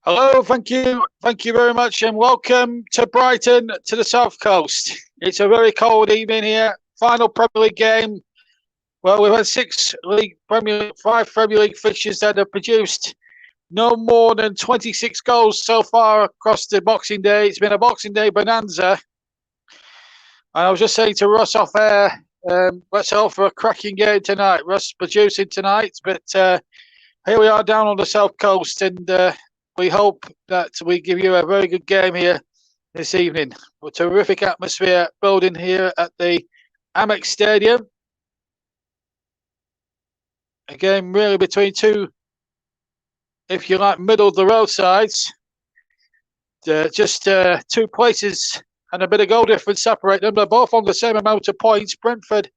Hello, thank you very much, and welcome to Brighton, to the South Coast. It's a very cold evening here. Final Premier League game. Well, we've had five Premier League fixtures that have produced no more than 26 goals so far across the Boxing Day. It's been a Boxing Day bonanza. And I was just saying to Russ off air, let's hope for a cracking game tonight. Russ producing tonight, but here we are down on the South Coast, and we hope that we give you a very good game here this evening. A terrific atmosphere building here at the Amex Stadium. A game really between two, if you like, middle of the road sides. Just two places and a bit of goal difference separate them. They're both on the same amount of points. Brentford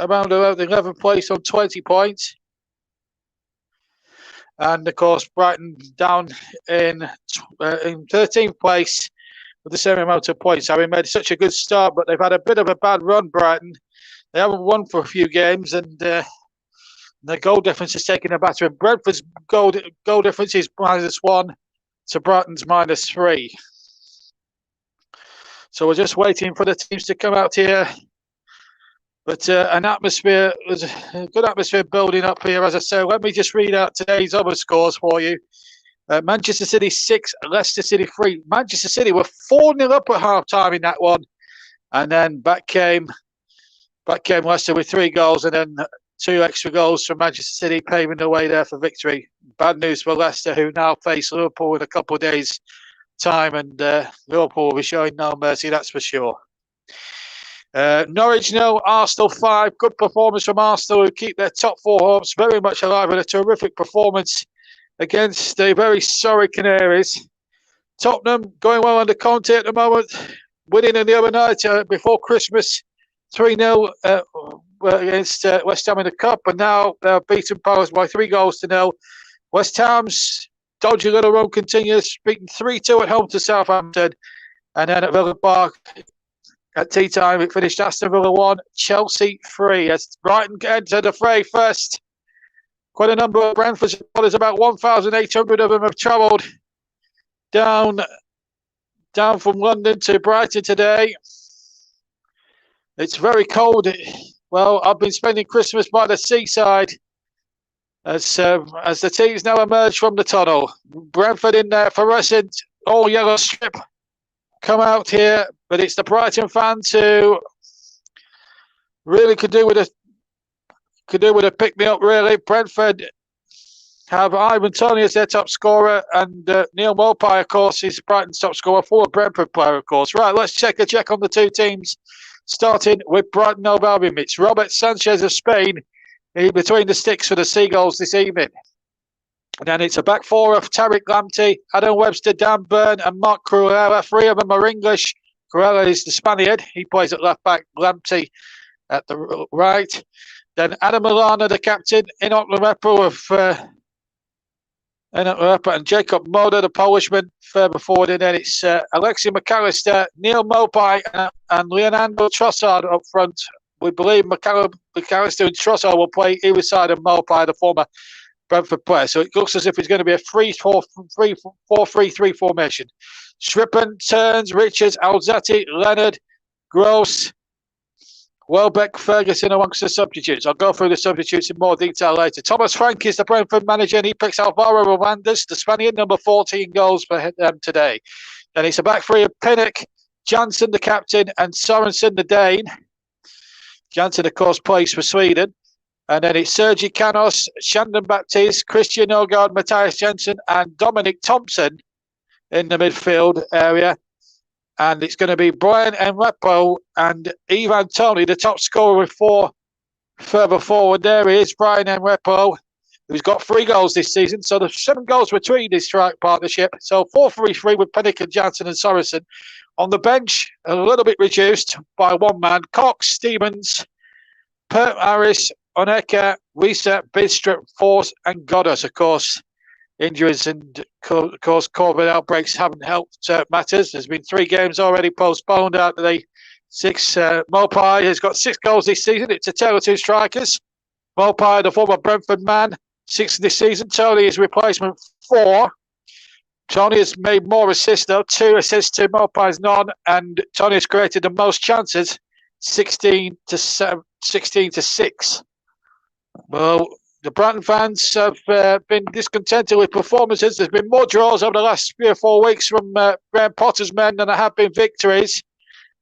around the 11th place on 20 points. And of course, Brighton down in 13th place with the same amount of points. Having made such a good start, but they've had a bit of a bad run, Brighton. They haven't won for a few games, and the goal difference is taking a battering. Brentford's goal difference is -1 to Brighton's -3. So we're just waiting for the teams to come out here. But there's a good atmosphere building up here, as I say. Let me just read out today's other scores for you. Manchester City 6, Leicester City 3. Manchester City were 4-0 up at half-time in that one. And then back came Leicester with 3 goals, and then 2 extra goals from Manchester City paving the way there for victory. Bad news for Leicester, who now face Liverpool in a couple of days' time, and Liverpool will be showing no mercy, that's for sure. Norwich 0, Arsenal 5. Good performance from Arsenal, who keep their top 4 hopes very much alive, with a terrific performance against the very sorry Canaries. Tottenham going well under Conte at the moment, winning in the other night before Christmas 3-0 against West Ham in the Cup, and now they're beaten Palace by 3-0. West Ham's dodgy little run continues, beaten 3-2 at home to Southampton, and then at Villa Park at tea time it finished Aston Villa 1, Chelsea 3. As Brighton entered the fray first, quite a number of Brentford supporters, about 1,800 of them, have travelled down from London to Brighton today. It's very cold. Well, I've been spending Christmas by the seaside as the teams now emerge from the tunnel. Brentford in their fluorescent all-yellow strip come out here, but it's the Brighton fans who really could do with a pick-me-up, really. Brentford have Ivan Toney as their top scorer, and Neil Maupay, of course, is Brighton's top scorer, former Brentford player, of course. Right, let's check on the two teams, starting with Brighton and Hove Albion. It's Robert Sanchez of Spain between the sticks for the Seagulls this evening. And then it's a back 4 of Tariq Lamptey, Adam Webster, Dan Burn, and Mark Cruella. 3 of them are English. Cruella is the Spaniard. He plays at left back, Lamptey at the right. Then Adam Lallana, the captain, Enoch Lerepo and Jacob Moda, the Polishman, further forward. And then it's Alexi McAllister, Neil Maupay, and Leonardo Trossard up front. We believe McAllister and Trossard will play either side of Maupay, the former Brentford player. So it looks as if it's going to be a 4-3-3 formation. Strippen, Turns, Richards, Alzati, Leonard, Gross, Welbeck, Ferguson amongst the substitutes. I'll go through the substitutes in more detail later. Thomas Frank is the Brentford manager, and he picks Alvaro Romandas, the Spaniard, number 14 goals for them today. Then it's a back 3 of Pinnock, Janssen, the captain, and Sorensen, the Dane. Janssen, of course, plays for Sweden. And then it's Sergi Canos, Shandon Baptiste, Christian Nørgaard, Matthias Jensen, and Dominic Thompson in the midfield area. And it's going to be Brian Enrepo and Ivan Toney, the top scorer, with 4 further forward. There he is, Brian Enrepo, who's got 3 goals this season. So there's 7 goals between this strike partnership. So 4-3-3 with Pinnock and Janssen and Sorensen. On the bench, a little bit reduced by 1 man, Cox, Stevens, Pert Harris, Oneka, Risa, Bidstrup, Force, and Goddard. Of course, injuries and, of course, COVID outbreaks haven't helped matters. There's been 3 games already postponed out of the 6. Maupay has got 6 goals this season. It's a tale of 2 strikers. Maupay, the former Brentford man, 6 this season. Toney, his replacement, 4. Tony has made more assists, though. 2 assists to Maupai's none, and Tony has created the most chances, 16 to 6. Well, the Brighton fans have been discontented with performances. There's been more draws over the last 3 or 4 weeks from Graham Potter's men than there have been victories,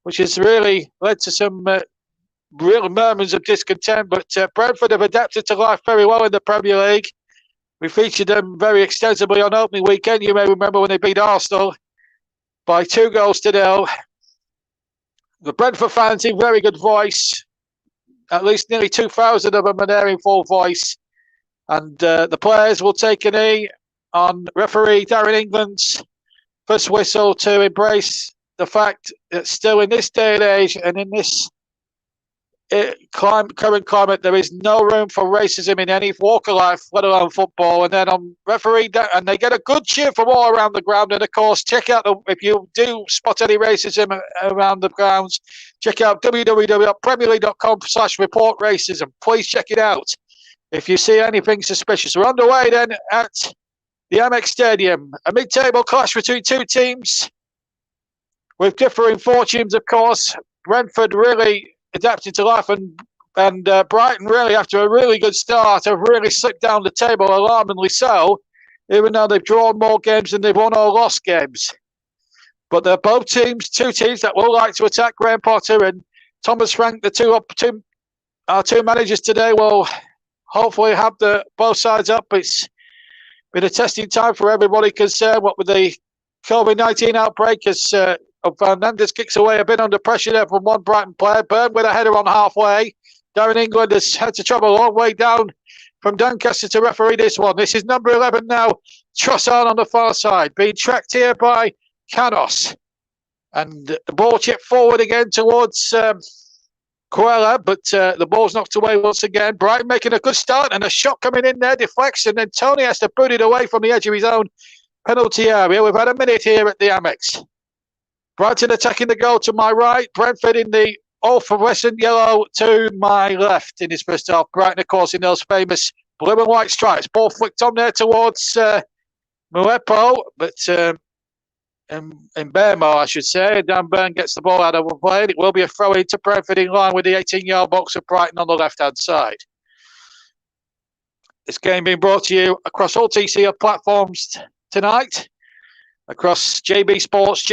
which has really led to some real murmurs of discontent. But Brentford have adapted to life very well in the Premier League. We featured them very extensively on opening weekend. You may remember when they beat Arsenal by 2-0. The Brentford fans in very good voice. At least nearly 2,000 of them are there in full voice. And the players will take a knee on referee Darren England's first whistle to embrace the fact that still in this day and age and in this current climate, there is no room for racism in any walk of life, let alone football. And then on referee, and they get a good cheer from all around the ground. And of course, check out if you do spot any racism around the grounds, check out www.premierleague.com/report racism. Please check it out if you see anything suspicious. We're underway then at the Amex Stadium, a mid-table clash between two teams with differing fortunes, of course. Brentford really adapted to life, and Brighton really, after a really good start, have really slipped down the table, alarmingly so, even though they've drawn more games than they've won or lost games. But they're both teams, 2 teams that will like to attack Graham Potter and Thomas Frank. Our two managers today will hopefully have both sides up. It's been a testing time for everybody concerned. What with the COVID-19 outbreak, as Fernandes kicks away a bit under pressure there from one Brighton player. Burn with a header on halfway. Darren England has had to travel a long way down from Doncaster to referee this one. This is number 11 now, Trossard on the far side, being tracked here by Canos. And the ball chipped forward again towards Coella, but the ball's knocked away once again. Brighton making a good start, and a shot coming in there, deflects, and then Tony has to boot it away from the edge of his own penalty area. We've had a minute here at the Amex. Brighton attacking the goal to my right. Brentford in the all-fluorescent yellow to my left in his first half. Brighton, of course, in those famous blue and white stripes. Ball flicked on there towards Muepo, but in Bermo, I should say. Dan Burn gets the ball out of play. It will be a throw-in to Brentford in line with the 18-yard box of Brighton on the left-hand side. This game being brought to you across all TCL platforms tonight, across JB Sports,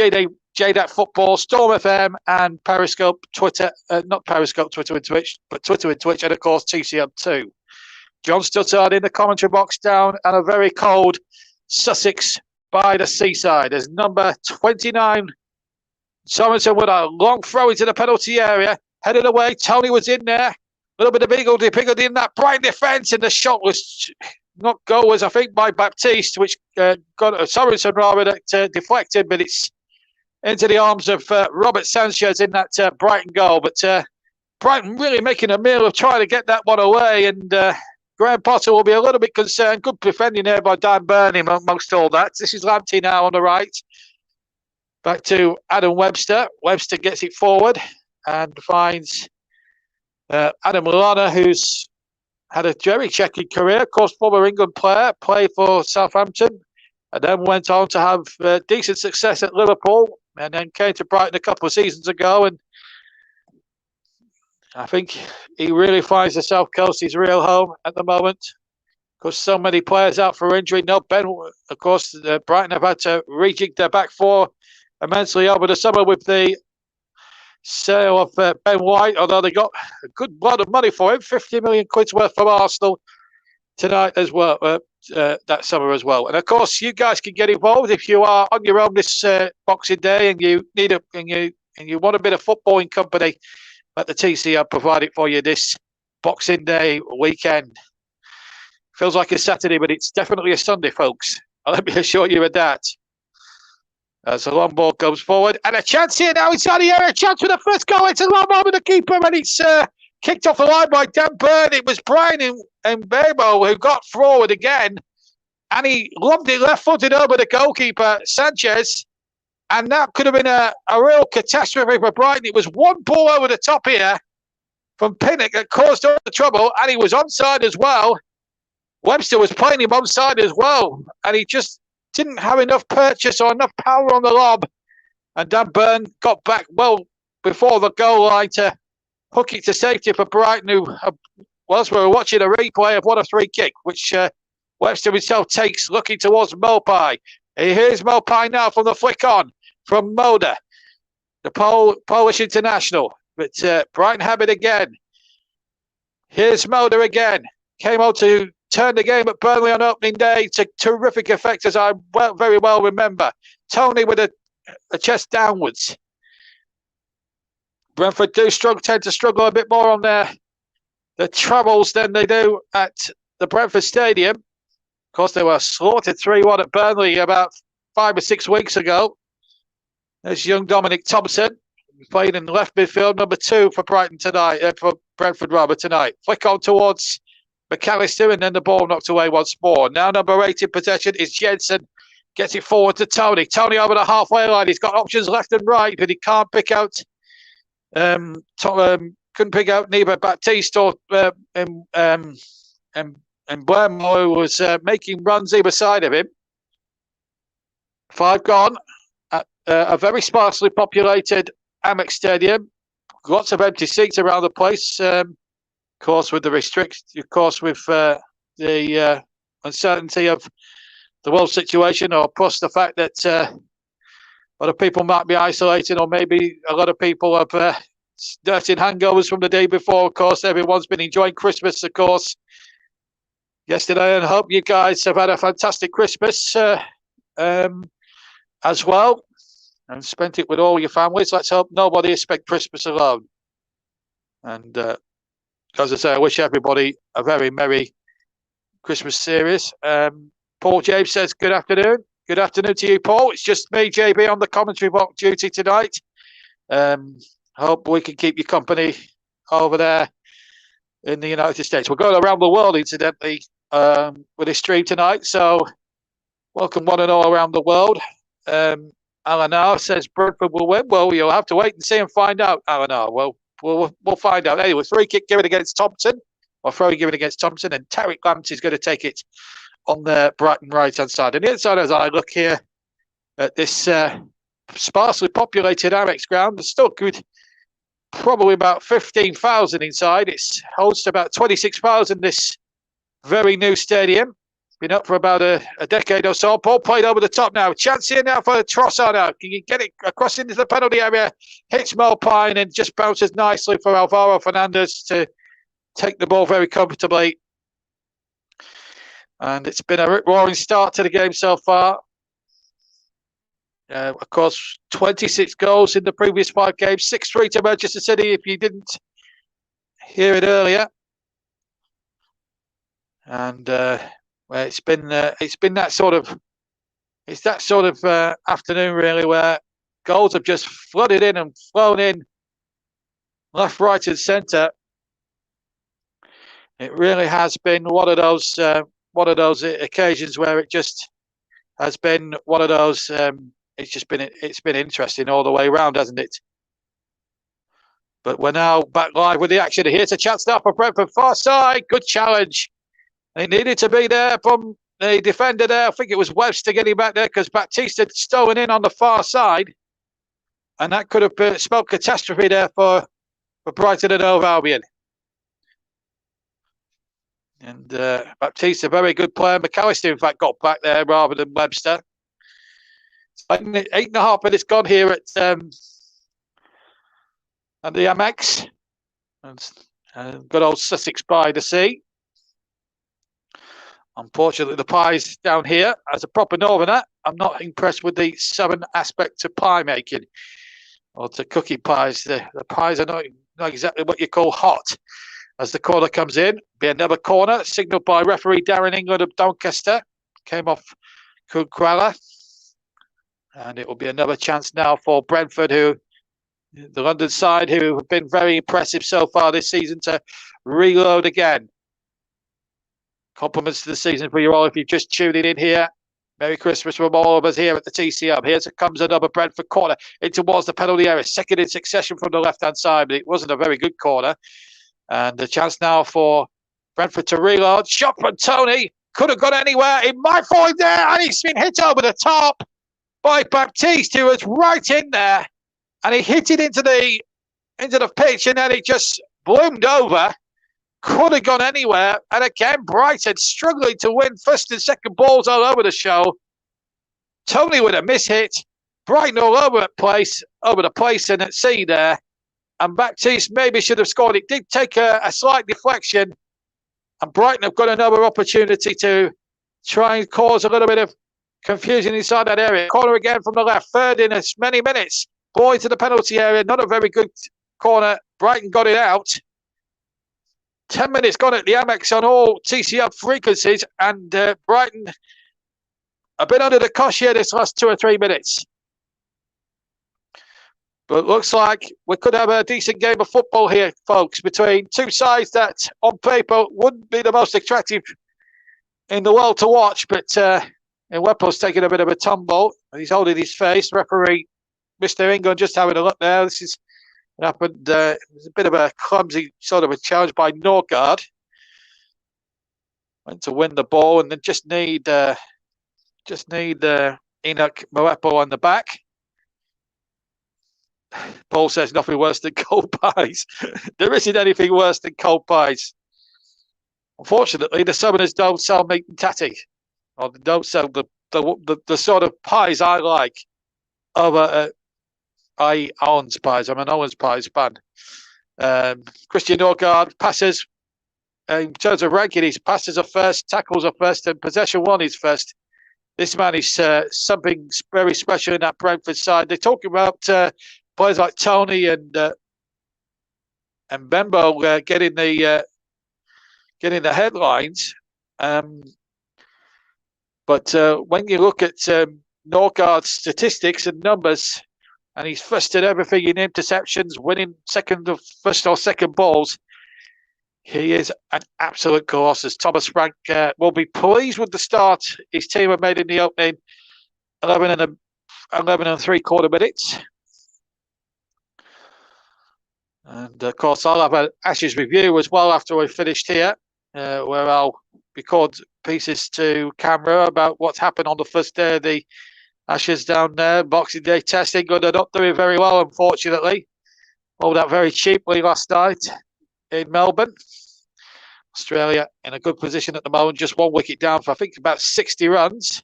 JDAT Football, Storm FM, and Periscope, Twitter, not Periscope, Twitter and Twitch, but Twitter and Twitch, and of course TCM2. John Stuttard in the commentary box down, and a very cold Sussex by the seaside. There's number 29, Sorensen, with a long throw into the penalty area, headed away. Tony was in there, a little bit of higgledy-piggledy in that Brighton defence, and the shot was not goal, I think, by Baptiste, which got Sorensen rather that deflected, but it's into the arms of Robert Sanchez in that Brighton goal. But Brighton really making a meal of trying to get that one away, and Graham Potter will be a little bit concerned. Good defending there by Dan Burnham amongst all that. This is Lamptey now on the right. Back to Adam Webster. Webster gets it forward and finds Adam Lallana, who's had a very checkered career. Of course, former England player, played for Southampton, and then went on to have decent success at Liverpool, and then came to Brighton a couple of seasons ago. And I think he really finds the South Coast his real home at the moment, because so many players out for injury. No Ben, of course, Brighton have had to rejig their back four immensely over the summer with the sale of Ben White, although they got a good lot of money for him, 50 million quid's worth from Arsenal tonight as well, that summer as well. And of course, you guys can get involved if you are on your own this Boxing Day and you need and you want a bit of footballing company. Let the TCL provide it for you this Boxing Day weekend. Feels like a Saturday, but it's definitely a Sunday, folks. Let me assure you of that. As the long ball goes forward, and a chance here now inside the area. A chance for the first goal. It's a long ball with the keeper, and it's kicked off the line by Dan Burn. It was Brian and Bebo who got forward again, and he lobbed it left-footed over the goalkeeper, Sanchez. And that could have been a real catastrophe for Brighton. It was one ball over the top here from Pinnock that caused all the trouble, and he was onside as well. Webster was playing him onside as well, and he just didn't have enough purchase or enough power on the lob. And Dan Burn got back well before the goal line to hook it to safety for Brighton, who, whilst we were watching a replay of what a free kick, which Webster himself takes, looking towards Mopai. Here's Mopai now from the flick on from Moda, the Polish international. But Brighton have it again. Here's Moda again. Came out to turn the game at Burnley on opening day to terrific effect, as I very well remember. Tony with a chest downwards. Brentford tend to struggle a bit more on their travels than they do at the Brentford Stadium. Of course, they were slaughtered 3-1 at Burnley about 5 or 6 weeks ago. There's young Dominic Thompson, playing in left midfield, number 2 for Brighton tonight, for Brentford rather tonight. Flick on towards McAllister, and then the ball knocked away once more. Now number 8 in possession is Jensen. Gets it forward to Tony. Tony over the halfway line. He's got options left and right, but he can't pick out. Couldn't pick out neither Baptiste or and Blermo, who was making runs either side of him. 5 gone at a very sparsely populated Amex Stadium. Lots of empty seats around the place. Of course, with the restrictions, of course, with the uncertainty of the world situation, or plus the fact that a lot of people might be isolating, or maybe a lot of people have dirty hangovers from the day before. Of course, everyone's been enjoying Christmas, of course, yesterday, and I hope you guys have had a fantastic Christmas as well, and spent it with all your families. Let's hope nobody has spent Christmas alone. And as I say, I wish everybody a very Merry Christmas series. Paul James says, good afternoon. Good afternoon to you, Paul. It's just me, JB, on the commentary box duty tonight. Hope we can keep you company over there in the United States. We're going around the world, incidentally, with this stream tonight. So welcome one and all around the world. Alan says Brentford will win. Well, you'll have to wait and see and find out, Alan. Well, we'll find out. Anyway, free kick given against Thompson, or throw given against Thompson, and Tarek Lamptey is going to take it on the Brighton right-hand side. And the inside, as I look here at this sparsely populated Amex ground, there's still good, probably about 15,000 inside. It's hosts about 26,000, this very new stadium. It's been up for about a decade or so. Ball played over the top now. Chance here now for Trossard now. Can you get it across into the penalty area? Hits Malpine and just bounces nicely for Alvaro Fernandez to take the ball very comfortably. And it's been a rip-roaring start to the game so far. Of course, 26 goals in the previous 5 games, 6-3 to Manchester City, if you didn't hear it earlier. And it's been that sort of afternoon really, where goals have just flooded in and flown in left, right, and centre. It really has been one of those occasions where it just has been one of those. It's been interesting all the way around, hasn't it? But we're now back live with the action. Here's a chance now for Brentford, far side. Good challenge. It needed to be there from the defender there. I think it was Webster getting back there, because Baptiste had stolen in on the far side, and that could have spelled catastrophe there for Brighton and Hove Albion. And Baptiste, a very good player. McAllister, in fact, got back there rather than Webster. It's like 8.5 minutes gone here at the Amex. And good old Sussex by the sea. Unfortunately, the pies down here, as a proper northerner, I'm not impressed with the southern aspect to pie making, or to cooking pies. The pies are not exactly what you call hot. As the corner comes in, be another corner, signalled by referee Darren England of Doncaster. Came off Kukwala. And it will be another chance now for Brentford, who, the London side, who have been very impressive so far this season, to reload again. Compliments to the season for you all if you're just tuning in here. Merry Christmas from all of us here at the TCM. Here comes another Brentford corner in towards the penalty area. Second in succession from the left-hand side, but it wasn't a very good corner. And the chance now for Brentford to reload. Shot from Tony. Could have gone anywhere. It might fall in there, and he's been hit over the top by Baptiste, who was right in there, and he hit it into the pitch, and then it just bloomed over. Could have gone anywhere, and again, Brighton struggling to win first and second balls all over the show. Tony with a miss-hit, Brighton all over the place, and at sea there. And Baptiste maybe should have scored. It did take a slight deflection, and Brighton have got another opportunity to try and cause a little bit of confusion inside that area. Corner again from the left, third in as many minutes. Ball into the penalty area, not a very good corner. Brighton got it out. 10 minutes gone at the Amex on all TCF frequencies, and Brighton a bit under the cosh here this last 2 or 3 minutes. But looks like we could have a decent game of football here, folks, between two sides that on paper wouldn't be the most attractive in the world to watch. But Nweppo's taking a bit of a tumble. He's holding his face. Referee, Mr. England, just having a look now. This is what happened. It was a bit of a clumsy sort of a challenge by Norgard. Went to win the ball and then just need Enoch Nweppo on the back. Paul says nothing worse than cold pies. There isn't anything worse than cold pies. Unfortunately, the Southerners don't sell meat and tatty, or they don't sell the sort of pies I like over Owen's pies. I'm an Owen's pies fan. Christian Norgard passes. In terms of ranking, his passes are first, tackles are first, and possession one is first. This man is something very special in that Brentford side. They're talking about players like Tony and Bembo getting the headlines, but when you look at Norgard's statistics and numbers, and he's first at everything in interceptions, winning first or second balls, he is an absolute colossus. Thomas Frank will be pleased with the start his team have made in the opening 11 and 3/4 minutes. And of course, I'll have an Ashes review as well after we've finished here, where I'll record pieces to camera about what's happened on the first day of the Ashes down there. Boxing Day test. England are not doing very well, unfortunately. Rolled out very cheaply last night in Melbourne. Australia in a good position at the moment, just one wicket down for I think about 60 runs.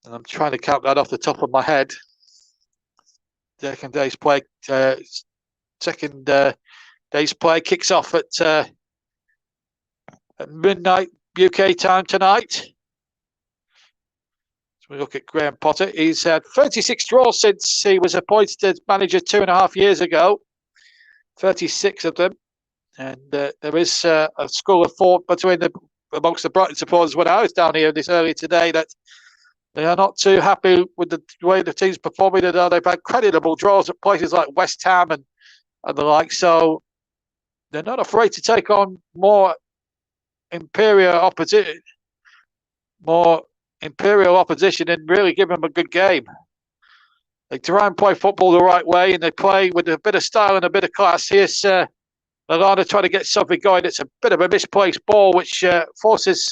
And I'm trying to count that off the top of my head. Second day's play kicks off at midnight UK time tonight. So we look at Graham Potter. He's had 36 draws since he was appointed as manager 2.5 years ago. 36 of them. And there is a school of thought amongst the Brighton supporters when I was down here this earlier today that they are not too happy with the way the team's performing. They've had creditable draws at places like West Ham and the like. So they're not afraid to take on more imperial opposition and really give them a good game. They try and play football the right way, and they play with a bit of style and a bit of class. Here's Lallana trying to get something going. It's a bit of a misplaced ball, which forces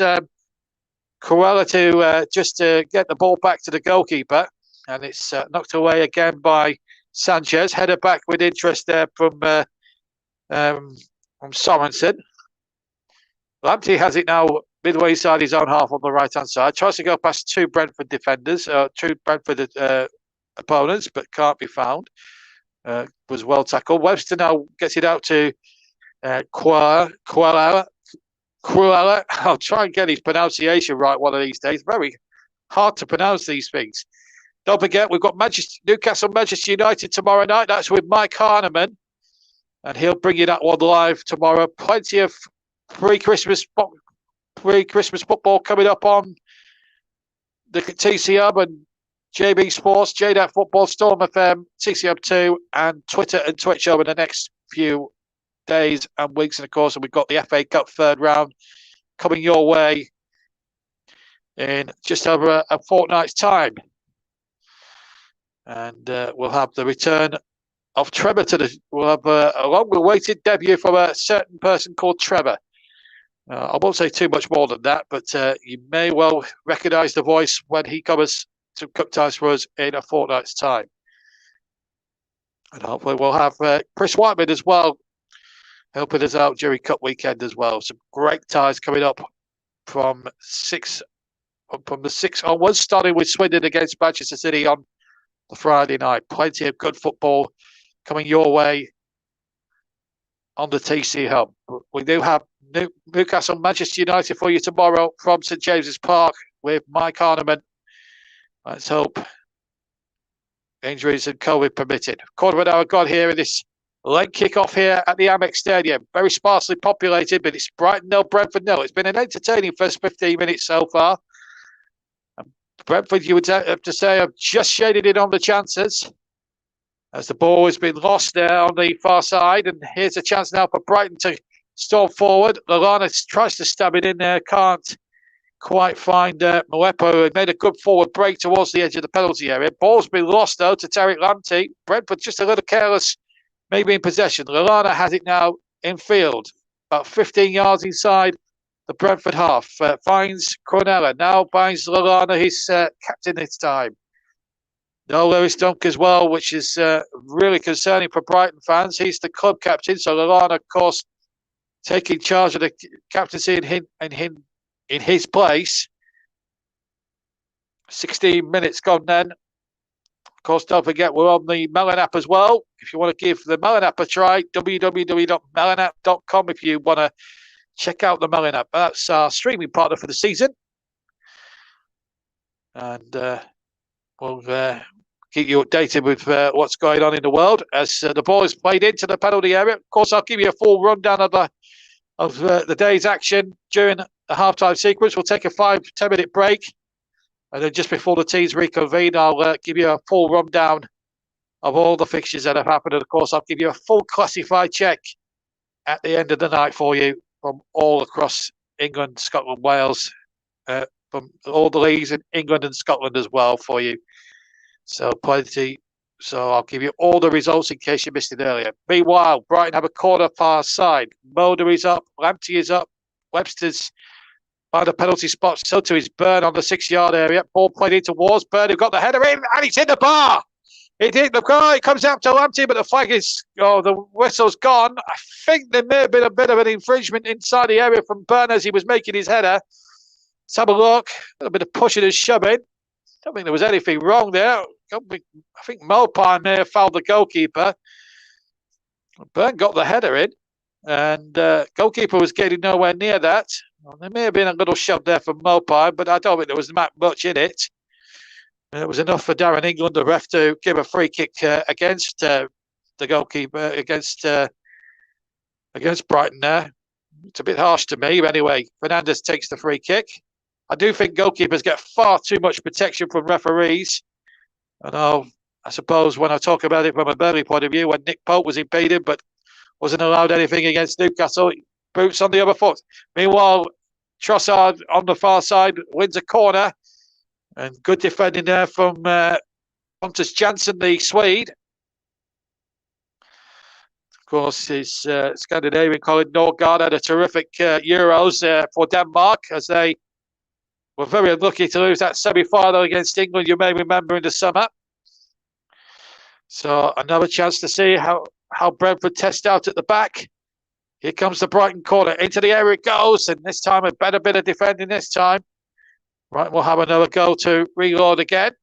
Cruella to just get the ball back to the goalkeeper. And it's knocked away again by Sanchez. Header back with interest there from Sorensen. Lamptey has it now midway inside his own half on the right-hand side. Tries to go past two Brentford defenders, two Brentford opponents, but can't be found. Was well tackled. Webster now gets it out to Cruella. I'll try and get his pronunciation right one of these days. Very hard to pronounce these things. Don't forget, we've got Newcastle, Manchester United tomorrow night. That's with Mike Harneman, and he'll bring you that one live tomorrow. Plenty of pre-Christmas football coming up on the TC Hub and JB Sports, JDAT Football, Storm FM, TC Hub 2, and Twitter and Twitch over the next few days and weeks. And of course, we've got the FA Cup third round coming your way in just over a fortnight's time. And we'll have the return of Trevor we'll have a long-awaited debut from a certain person called Trevor. I won't say too much more than that, but you may well recognise the voice when he covers some cup ties for us in a fortnight's time. And hopefully we'll have Chris Whiteman as well, helping us out during Cup weekend as well. Some great ties coming up from the 6th onwards, starting with Swindon against Manchester City on the Friday night. Plenty of good football coming your way on the TC Hub. We do have Newcastle Manchester United for you tomorrow from St James's Park with Mike Arneman. Let's hope injuries and COVID permitted. Quarter of an hour gone here in this late kick-off here at the Amex Stadium. Very sparsely populated, but it's Brighton 0, Brentford 0. It's been an entertaining first 15 minutes so far. Brentford, you would have to say, have just shaded in on the chances as the ball has been lost there on the far side. And here's a chance now for Brighton to storm forward. Lallana tries to stab it in there, can't quite find Moepo, who had made a good forward break towards the edge of the penalty area. Ball's been lost, though, to Tariq Lamptey. Brentford just a little careless, maybe in possession. Lallana has it now in field, about 15 yards inside the Brentford half. Finds Cornella, now finds Lallana, his captain this time. No Lewis Dunk as well, which is really concerning for Brighton fans. He's the club captain, so Lallana, of course, taking charge of the captaincy in his place. 16 minutes gone then. Of course, don't forget, we're on the Melon app as well. If you want to give the Melon app a try, www.melonapp.com if you want to check out the Melon app. That's our streaming partner for the season. And we'll keep you updated with what's going on in the world as the ball is played into the penalty area. Of course, I'll give you a full rundown of the day's action during the halftime sequence. We'll take a 5-10 minute break. And then just before the teams reconvene, I'll give you a full rundown of all the fixtures that have happened. And of course, I'll give you a full classified check at the end of the night for you from all across England, Scotland, Wales, from all the leagues in England and Scotland as well for you. So plenty. So I'll give you all the results in case you missed it earlier. Meanwhile, Brighton have a corner far side. Mulder is up. Lamptey is up. Webster's by the penalty spot. So to his Burn on the 6-yard area. Ball played in towards Burn, who got the header in, and it's in the bar. It hit the car. It comes out to Lamptey, but the flag is, the whistle's gone. I think there may have been a bit of an infringement inside the area from Burn as he was making his header. Let's have a look. A little bit of pushing and shoving. Don't think there was anything wrong there. I think Mopai may have fouled the goalkeeper. Burn got the header in, and goalkeeper was getting nowhere near that. Well, there may have been a little shove there from Mopai, but I don't think there was much in it. And it was enough for Darren England, the ref, to give a free kick against the goalkeeper, against Brighton there. It's a bit harsh to me, but anyway, Fernandez takes the free kick. I do think goalkeepers get far too much protection from referees. And I suppose when I talk about it from a Burnley point of view, when Nick Pope was impeded but wasn't allowed anything against Newcastle, boots on the other foot. Meanwhile, Trossard on the far side wins a corner. And good defending there from Pontus Jansson, the Swede. Of course, his Scandinavian colleague Norgard had a terrific Euros for Denmark as they were very unlucky to lose that semi-final against England, you may remember, in the summer. So another chance to see how Brentford test out at the back. Here comes the Brighton corner. Into the area it goes, and this time a better bit of defending this time. Right, we'll have another go to reload again.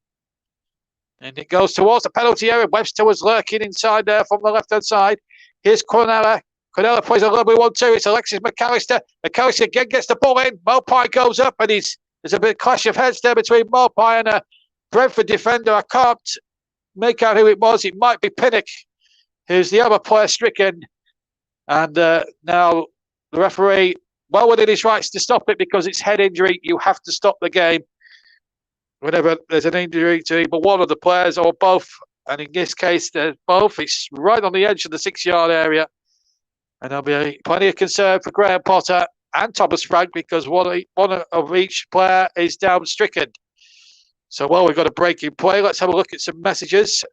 And it goes towards the penalty area. Webster was lurking inside there from the left-hand side. Here's Cornella. Cornella plays a lovely 1-2. It's Alexis McAllister. McAllister again gets the ball in. Mopai goes up, and there's a bit of clash of heads there between Mopai and a Brentford defender. I can't make out who it was. It might be Pinnock, who's the other player stricken. And now the referee, well within his rights to stop it because it's head injury. You have to stop the game whenever there's an injury to either one of the players or both. And in this case, there's both. It's right on the edge of the 6-yard area. And there'll be plenty of concern for Graham Potter and Thomas Frank because one of each player is down stricken. So, well, we've got a break in play. Let's have a look at some messages.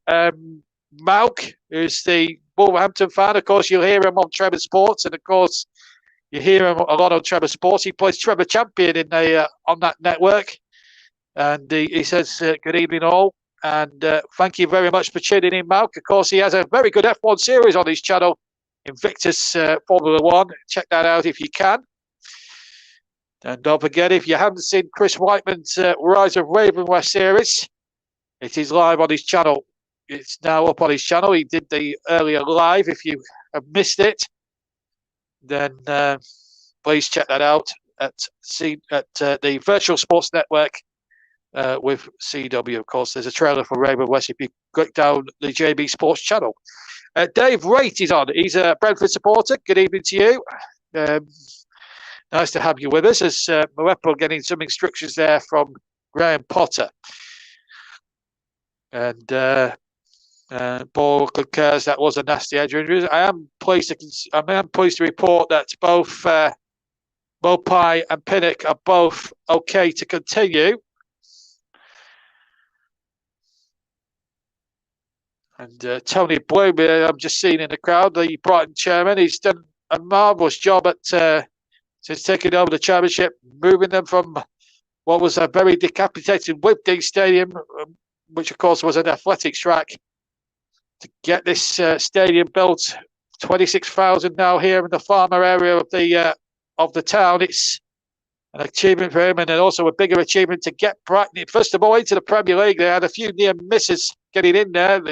Malk, who's the Wolverhampton fan, of course, you'll hear him on Trevor Sports. And, of course, You hear him a lot on Trevor Sports. He plays Trevor Champion on that network. And he says, good evening all. And thank you very much for tuning in, Malk. Of course, he has a very good F1 series on his channel, Invictus Formula One. Check that out if you can. And don't forget, if you haven't seen Chris Whiteman's Rise of Ravenwest series, it is live on his channel. It's now up on his channel. He did the earlier live. If you have missed it, then please check that out at the Virtual Sports Network with CW. Of course, there's a trailer for Ravenwest if you click down the JB Sports channel. Dave Wright is on. He's a Brentford supporter. Good evening to you. Nice to have you with us, as Moepo getting some instructions there from Graham Potter. And Paul concurs that was a nasty edge injury. I am pleased to report that both Mopai and Pinnock are both okay to continue. And Tony Bloom, I'm just seeing in the crowd, the Brighton chairman, he's done a marvellous job at since taking over the championship, moving them from what was a very decapitated Wigdean Stadium, which of course was an athletics track, to get this stadium built. 26,000 now here in the farmer area of the town. It's an achievement for him, and then also a bigger achievement to get Brighton first of all into the Premier League. They had a few near misses getting in there.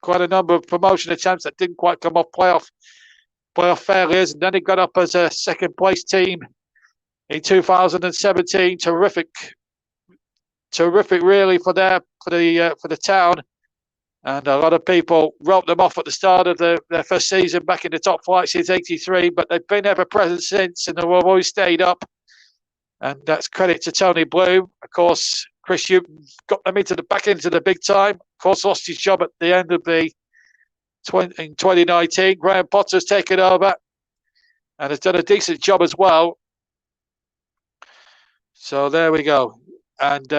Quite a number of promotion attempts that didn't quite come off playoff failures, and then they got up as a second place team in 2017. Terrific really for the town, and a lot of people wrote them off at the start of their first season back in the top flight since '83, but they've been ever present since, and they've always stayed up, and that's credit to Tony Bloom. Of course, Chris Hughton got them back into the big time. Of course, lost his job at the end of in 2019. Graham Potter's taken over and has done a decent job as well. So there we go. And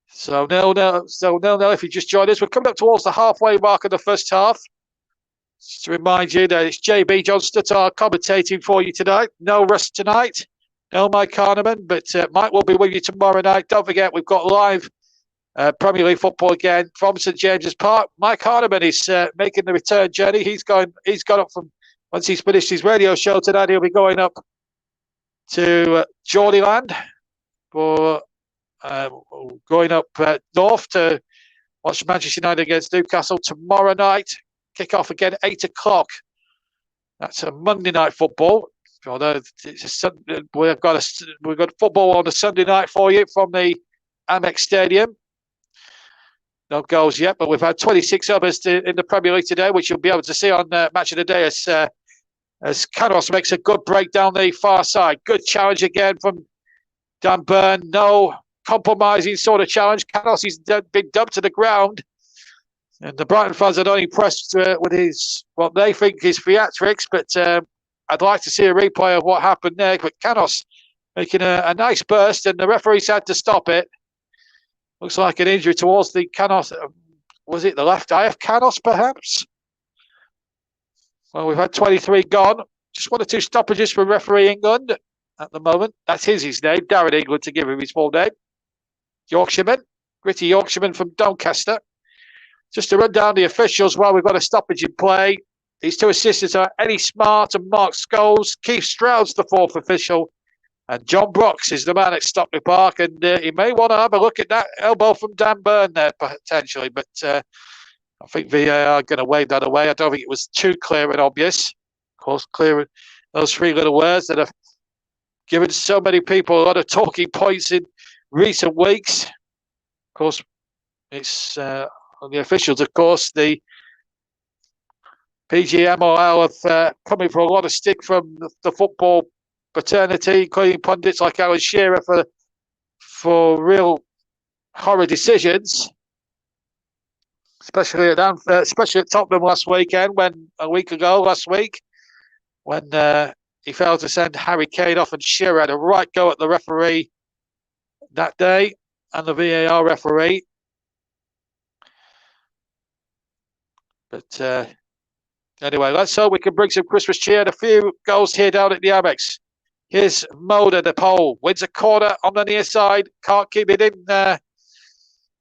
so 0-0 if you just joined us. We're coming up towards the halfway mark of the first half. Just to remind you that it's JB Johnston commentating for you tonight. No rest tonight. No Mike Harneman, but Mike will be with you tomorrow night. Don't forget, we've got live Premier League football again from St James's Park. Mike Harneman is making the return journey. He's gone up from, once he's finished his radio show tonight, he'll be going up to Geordieland for going up north to watch Manchester United against Newcastle tomorrow night. Kick off again 8 o'clock. That's a Monday night football. Although we've got football on a Sunday night for you from the Amex Stadium. No goals yet, but we've had 26 others in the Premier League today, which you'll be able to see on Match of the Day as Canos makes a good break down the far side. Good challenge again from Dan Burn. No compromising sort of challenge. Canos has been dumped to the ground. And the Brighton fans are not impressed with what they think is theatrics, but I'd like to see a replay of what happened there. But Canos making a nice burst, and the referee's had to stop it. Looks like an injury towards the Canos. Was it the left eye of Canos, perhaps? Well, we've had 23 gone. Just 1 or 2 stoppages for referee England at the moment. That's his name, Darren England, to give him his full name. Yorkshireman, gritty Yorkshireman from Doncaster. Just to run down the officials while we've got a stoppage in play. These 2 assistants are Eddie Smart and Mark Scholes. Keith Stroud's the 4th official. And John Brooks is the man at Stockley Park. And he may want to have a look at that elbow from Dan Burn there, potentially. But I think VAR are going to wave that away. I don't think it was too clear and obvious. Of course, clear those 3 little words that have given so many people a lot of talking points in recent weeks. Of course, it's on the officials, of course, the PGMOL have coming for a lot of stick from the football fraternity, including pundits like Alan Shearer for real horror decisions, especially at Tottenham last week, when he failed to send Harry Kane off, and Shearer had a right go at the referee that day and the VAR referee. But Anyway, let's hope we can bring some Christmas cheer and a few goals here down at the Amex. Here's Moda, the pole. Wins a corner on the near side. Can't keep it in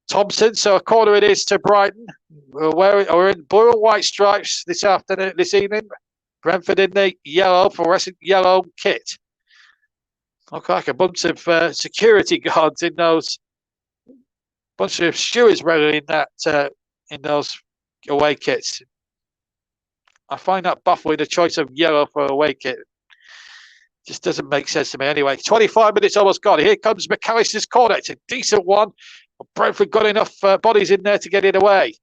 Thompson. So a corner it is to Brighton. We're in blue and white stripes this evening. Brentford in the yellow, fluorescent yellow kit. Look like a bunch of security guards in those. Bunch of stewards really in those away kits. I find that baffling, the choice of yellow for away kit. Just doesn't make sense to me. Anyway, 25 minutes almost gone. Here comes McAllister's corner. It's a decent one. Brentford got enough bodies in there to get it away.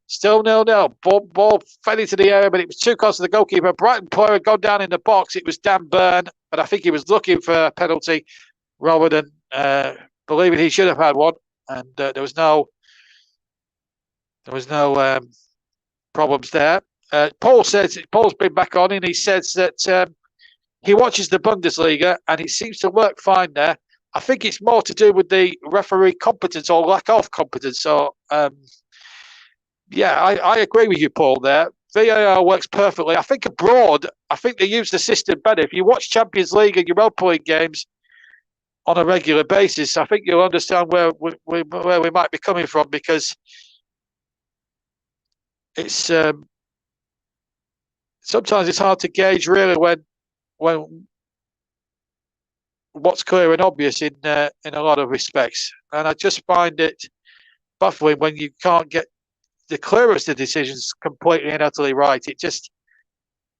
Still 0-0. Ball fell into the area, but it was too close to the goalkeeper. Brighton player had gone down in the box. It was Dan Burn, but I think he was looking for a penalty rather than believing he should have had one. And there was no problems there. Paul's been back on, and he says that he watches the Bundesliga, and it seems to work fine there. I think it's more to do with the referee competence or lack of competence. So, yeah, I agree with you, Paul, there. VAR works perfectly. I think abroad, I think they use the system better. If you watch Champions League and Europa League games on a regular basis, I think you'll understand where we might be coming from, because it's sometimes it's hard to gauge really when what's clear and obvious in a lot of respects, and I just find it baffling when you can't get the clearest of decisions completely and utterly right. It just,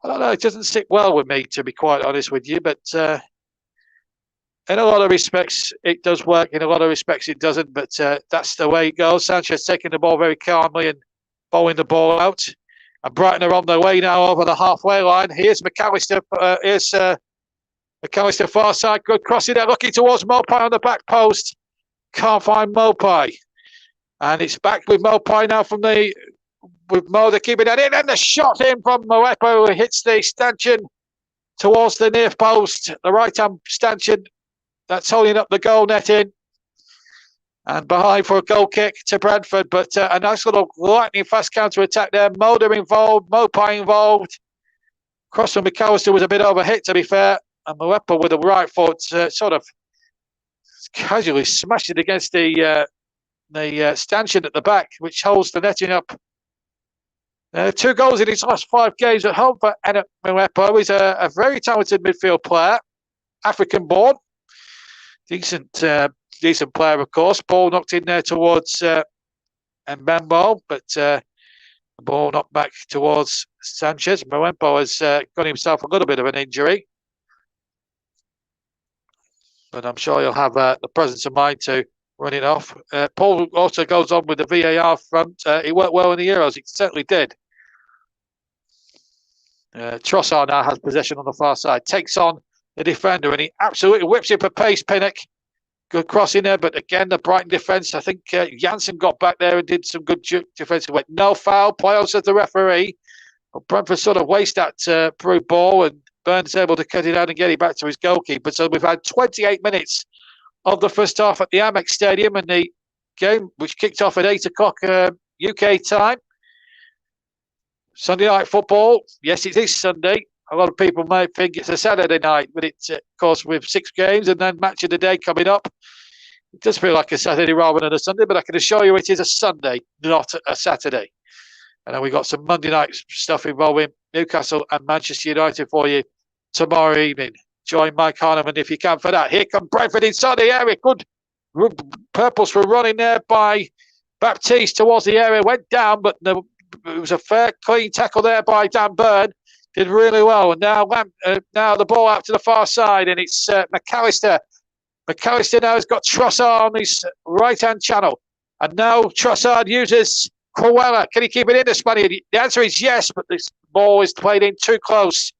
I don't know, it doesn't sit well with me, to be quite honest with you. But in a lot of respects, it does work. In a lot of respects, it doesn't. But that's the way it goes. Sanchez taking the ball very calmly and bowling the ball out. And Brighton are on their way now over the halfway line. Here's McAllister. McAllister far side. Good crossing there. Looking towards Mopai on the back post. Can't find Mopai. And it's back with Mopai now with Mo. They're keeping that in. And the shot in from Moepo, who hits the stanchion towards the near post. The right-hand stanchion that's holding up the goal netting. And behind for a goal kick to Brentford. But a nice little lightning fast counter-attack there. Moda involved, Mopai involved. Cross from McAllister was a bit overhit, to be fair. And Moepo with the right foot sort of casually smashed it against the stanchion at the back, which holds the netting up. 2 goals in his last 5 games at home for Enoch Moepo. He's a very talented midfield player, African-born. Decent player, of course. Ball knocked in there towards Mbembo, but the ball knocked back towards Sanchez. Moepo has got himself a little bit of an injury, but I'm sure he'll have the presence of mind to run it off. Paul also goes on with the VAR front. It worked well in the Euros. It certainly did. Trossard now has possession on the far side. Takes on the defender, and he absolutely whips it for pace, Pinnock. Good cross in there, but again, the Brighton defence, I think Janssen got back there and did some good defensive work. No foul, play out, says the referee. But Brentford sort of waste that through ball, and Burns able to cut it out and get it back to his goalkeeper. So we've had 28 minutes of the first half at the Amex Stadium, and the game, which kicked off at 8 o'clock UK time. Sunday night football. Yes, it is Sunday. A lot of people might think it's a Saturday night, but it's, of course, with 6 games and then match of the day coming up. It does feel like a Saturday rather than a Sunday, but I can assure you it is a Sunday, not a Saturday. And then we've got some Monday night stuff involving Newcastle and Manchester United for you tomorrow evening. Join Mike Harneman if you can for that. Here come Brentford inside the area. Good purpose for running there by Baptiste towards the area. Went down, but it was a fair, clean tackle there by Dan Burn. Did really well. And now the ball out to the far side, and it's McAllister. McAllister now has got Trossard on his right-hand channel. And now Trossard uses Cruella. Can he keep it in the Spaniard? The answer is yes, but this ball is played in too close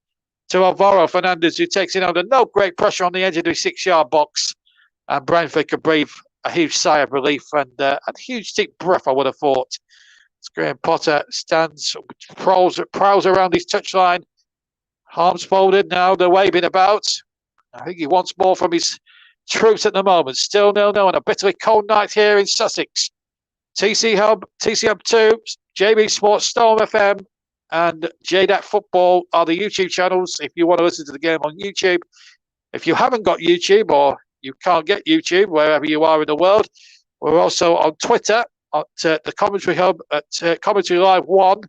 to Alvaro Fernandez, who takes it under no great pressure on the edge of the 6-yard box. And Brentford could breathe a huge sigh of relief and a huge deep breath, I would have thought. Graham Potter stands, prowls around his touchline. Arms folded now, they're waving about. I think he wants more from his troops at the moment. Still 0-0 on a bitterly cold night here in Sussex. TC Hub 2, JB Sports, Storm FM, and JDAC Football are the YouTube channels if you want to listen to the game on YouTube. If you haven't got YouTube or you can't get YouTube wherever you are in the world, we're also on Twitter at the Commentary Hub at Commentary Live 1.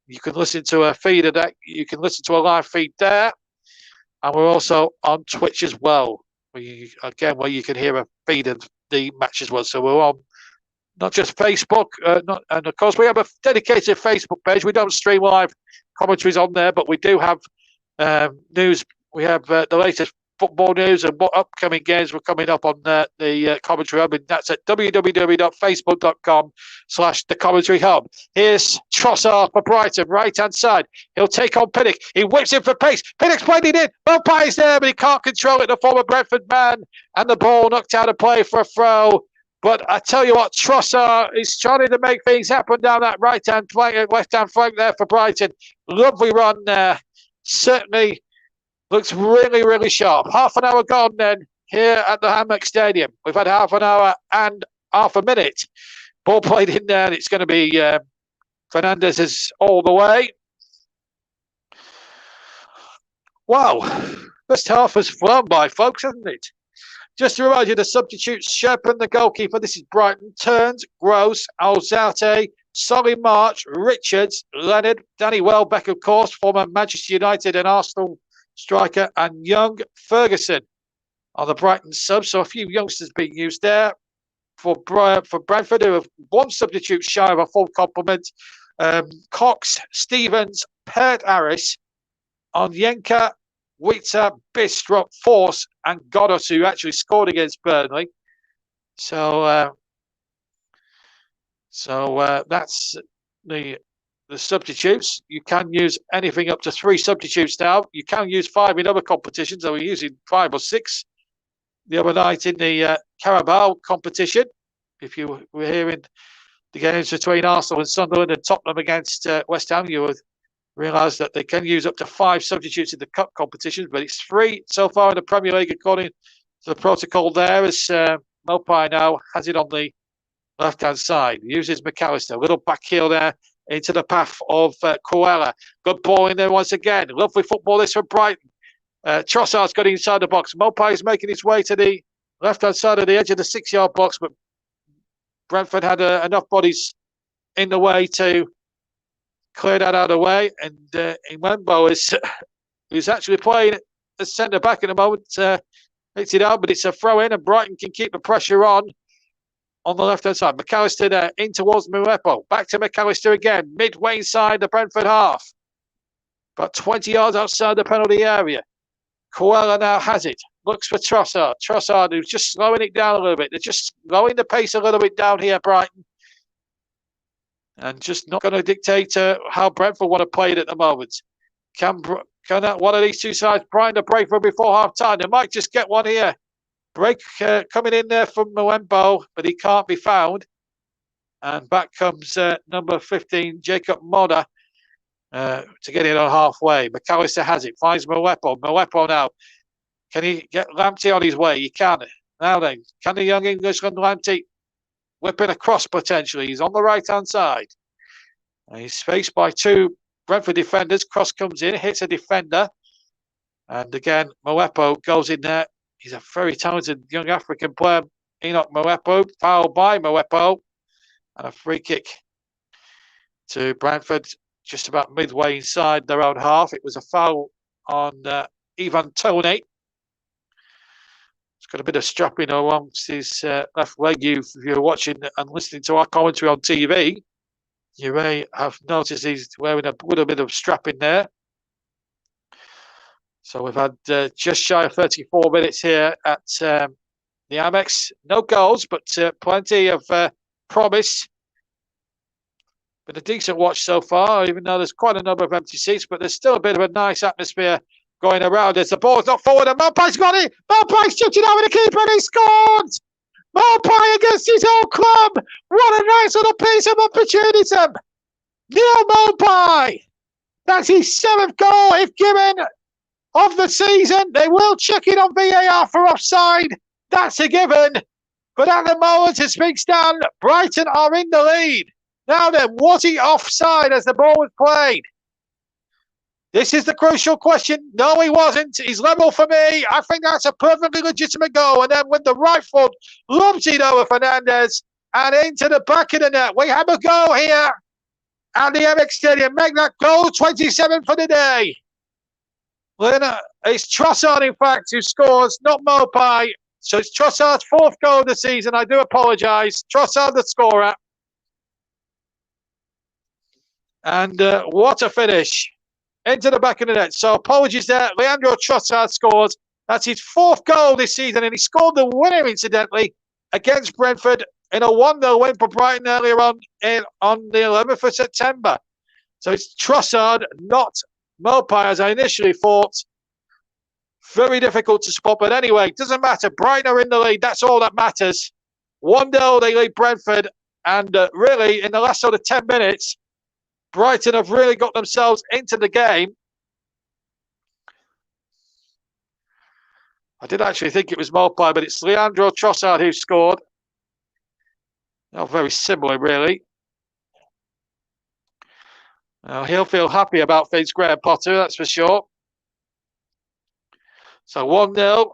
You can listen to a feed of that. You can listen to a live feed there. And we're also on Twitch as well, where you can hear a feed of the match as well. So we're on not just Facebook, and of course we have a dedicated Facebook page. We don't stream live commentaries on there, but we do have news. We have the latest football news and what upcoming games were coming up on the Commentary Hub, and that's at www.facebook.com/the Commentary Hub. Here's Trossard for Brighton, right hand side. He'll take on Pinnock. He whips in for pace. Pinnock's played it in. Mopa's there, but he can't control it. The former Brentford man, and the ball knocked out of play for a throw. But I tell you what, Trossard is trying to make things happen down that right-hand flank, left-hand flank there for Brighton. Lovely run there. Certainly looks really, really sharp. Half an hour gone then here at the Hammock Stadium. We've had half an hour and half a minute. Ball played in there, and it's going to be Fernandez is all the way. Wow. First half has flown by, folks, hasn't it? Just to remind you, the substitutes: Sherpen, the goalkeeper. This is Brighton. Turns, Gross, Alzate, Solly March, Richards, Leonard, Danny Welbeck, of course, former Manchester United and Arsenal striker, and Young Ferguson are the Brighton subs. So a few youngsters being used there for Brentford, who have one substitute shy of a full complement. Cox, Stevens, Pert Harris, Onyenka, Wita, Bistrup, Force, and Goddard, who actually scored against Burnley. So that's the substitutes. You can use anything up to 3 substitutes now. You can use 5 in other competitions. So we're using 5 or 6 the other night in the Carabao competition. If you were hearing the games between Arsenal and Sunderland and Tottenham against West Ham, you would realise that they can use up to 5 substitutes in the cup competitions, but it's 3 so far in the Premier League according to the protocol there, as Mopai now has it on the left-hand side. Uses McAllister. A little back heel there into the path of Coella. Good ball in there once again. Lovely football this from Brighton. Trossard's got inside the box. Mopai is making his way to the left-hand side of the edge of the 6-yard box, but Brentford had enough bodies in the way to clear that out of the way. And Imwembo is actually playing as centre-back at the moment. Hits it out, but it's a throw-in, and Brighton can keep the pressure on the left-hand side. McAllister there, in towards Muepo. Back to McAllister again, midway inside the Brentford half. About 20 yards outside the penalty area. Coella now has it. Looks for Trossard. Trossard, who's just slowing it down a little bit. They're just slowing the pace a little bit down here, Brighton. And just not going to dictate how Brentford want to play it at the moment. Can one of these two sides find a breakthrough before half-time? They might just get one here. Break coming in there from Muembo, but he can't be found. And back comes number 15, Jacob Moda, to get it on halfway. McAllister has it, finds Muepo. Muepo now. Can he get Lamptey on his way? He can. Now then, can the young Englishman Lamptey whipping across potentially? He's on the right-hand side. And he's faced by 2 Brentford defenders. Cross comes in, hits a defender. And again, Muepo goes in there. He's a very talented young African player, Enoch Muepo. Foul by Muepo. And a free kick to Brentford, just about midway inside their own half. It was a foul on Ivan Toney. He's got a bit of strapping amongst his left leg. If you're watching and listening to our commentary on TV, you may have noticed he's wearing a little bit of strapping there. So we've had just shy of 34 minutes here at the Amex. No goals, but plenty of promise. Been a decent watch so far, even though there's quite a number of empty seats, but there's still a bit of a nice atmosphere going around as the ball's not forward, and Mopai's got it. Mopai's shooting over the keeper, and he scored! Mopai against his own club! What a nice little piece of opportunism! Neil Mopai! That's his 7th goal, if given, of the season. They will check it on VAR for offside. That's a given. But at the moment, as things stand, Brighton are in the lead. Now then, was he offside as the ball was played? This is the crucial question. No, he wasn't. He's level for me. I think that's a perfectly legitimate goal. And then with the right foot, lobs it over Fernandez and into the back of the net. We have a goal here at the MX Stadium. Make that goal 27 for the day. It's Trossard, in fact, who scores, not Mopai. So it's Trossard's 4th goal of the season. I do apologise. Trossard, the scorer. And what a finish. Into the back of the net. So apologies there. Leandro Trossard scores. That's his 4th goal this season. And he scored the winner, incidentally, against Brentford in a 1-0 win for Brighton earlier on the 11th of September. So it's Trossard, not Mopai, as I initially thought. Very difficult to spot. But anyway, doesn't matter. Brighton are in the lead. That's all that matters. 1-0, they lead Brentford. And really, in the last sort of 10 minutes, Brighton have really got themselves into the game. I did actually think it was Mopai, but it's Leandro Trossard who scored. Oh, very similar, really. He'll feel happy about things, Graham Potter, that's for sure. So 1-0.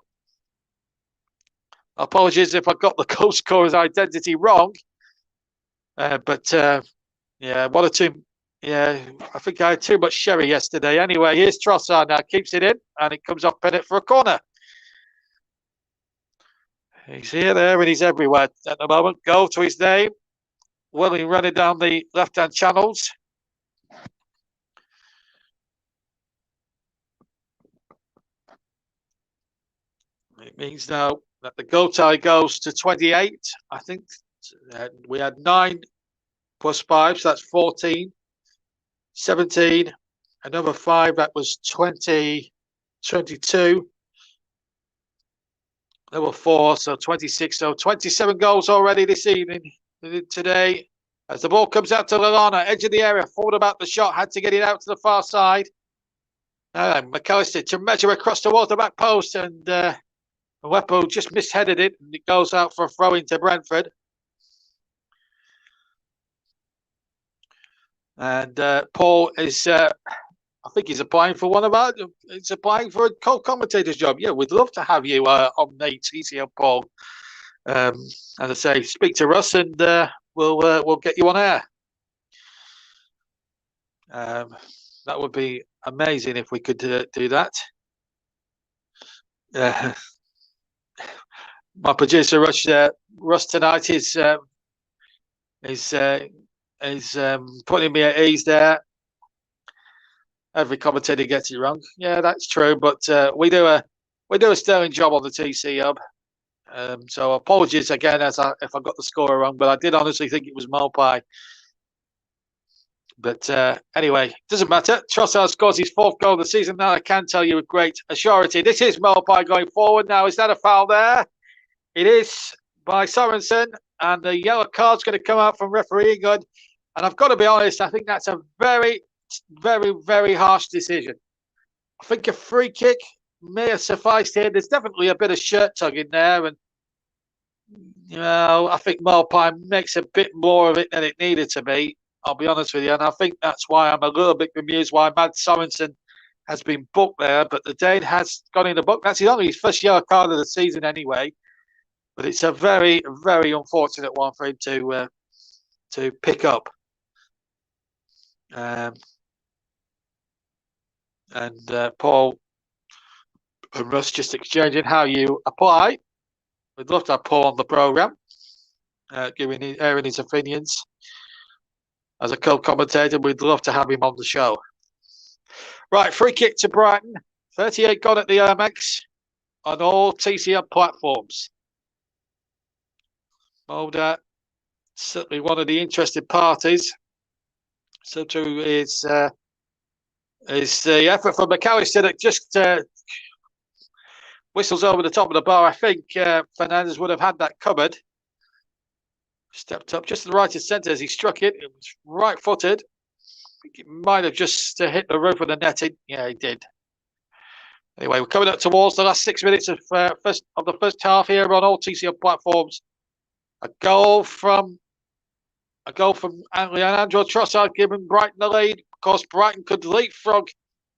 Apologies if I got the goal scorer's identity wrong. Yeah, one or two. Yeah, I think I had too much sherry yesterday. Anyway, here's Trossard now. Keeps it in, and it comes off Bennett for a corner. He's here, there, and he's everywhere at the moment. Goal to his name. Willing running down the left-hand channels. It means now that the goal tally goes to 28. I think we had 9 plus 5, so that's 14. 17, another 5, that was 20, 22. There were 4, so 26. So 27 goals already this evening, today. As the ball comes out to Lallana, edge of the area, forward about the shot, had to get it out to the far side. McAllister to measure across towards the back post, and Wepo just misheaded it, and it goes out for a throw into Brentford. And Paul is, I think he's applying for he's applying for a co-commentator's job. Yeah, we'd love to have you on the TCL, Paul. As I say, speak to Russ and we'll get you on air. That would be amazing if we could do that. My producer Russ tonight is putting me at ease there. Every commentator gets it wrong. Yeah, that's true. But we do a sterling job on the TC Hub. So apologies again if I got the score wrong. But I did honestly think it was Mopai. But anyway, doesn't matter. Trossard scores his 4th goal of the season. Now I can tell you with great assurity, this is Mopai going forward. Now, is that a foul there? It is by Sorensen. And the yellow card's going to come out from referee England. And I've got to be honest, I think that's a very, very, very harsh decision. I think a free kick may have sufficed here. There's definitely a bit of shirt tugging there. And, I think Mopai makes a bit more of it than it needed to be. I'll be honest with you. And I think that's why I'm a little bit bemused why Mads Sorensen has been booked there. But the Dane has gone in the book. That's only his first yellow card of the season anyway. But it's a very, very unfortunate one for him to pick up. Paul and Russ just exchanging how you apply. We'd love to have Paul on the programme, airing his opinions. As a co-commentator, we'd love to have him on the show. Right, free kick to Brighton. 38 gone at the MX on all TCL platforms. Mulder, certainly one of the interested parties. So too is the effort from McAllister that just whistles over the top of the bar. I think Fernandez would have had that covered. Stepped up just to the right of centre as he struck it. It was right-footed. I think it might have just hit the roof of the netting. Yeah, he did. Anyway, we're coming up towards the last 6 minutes of the first half here on all TCL platforms. A goal from Leandro Trossard giving Brighton the lead. Of course, Brighton could leapfrog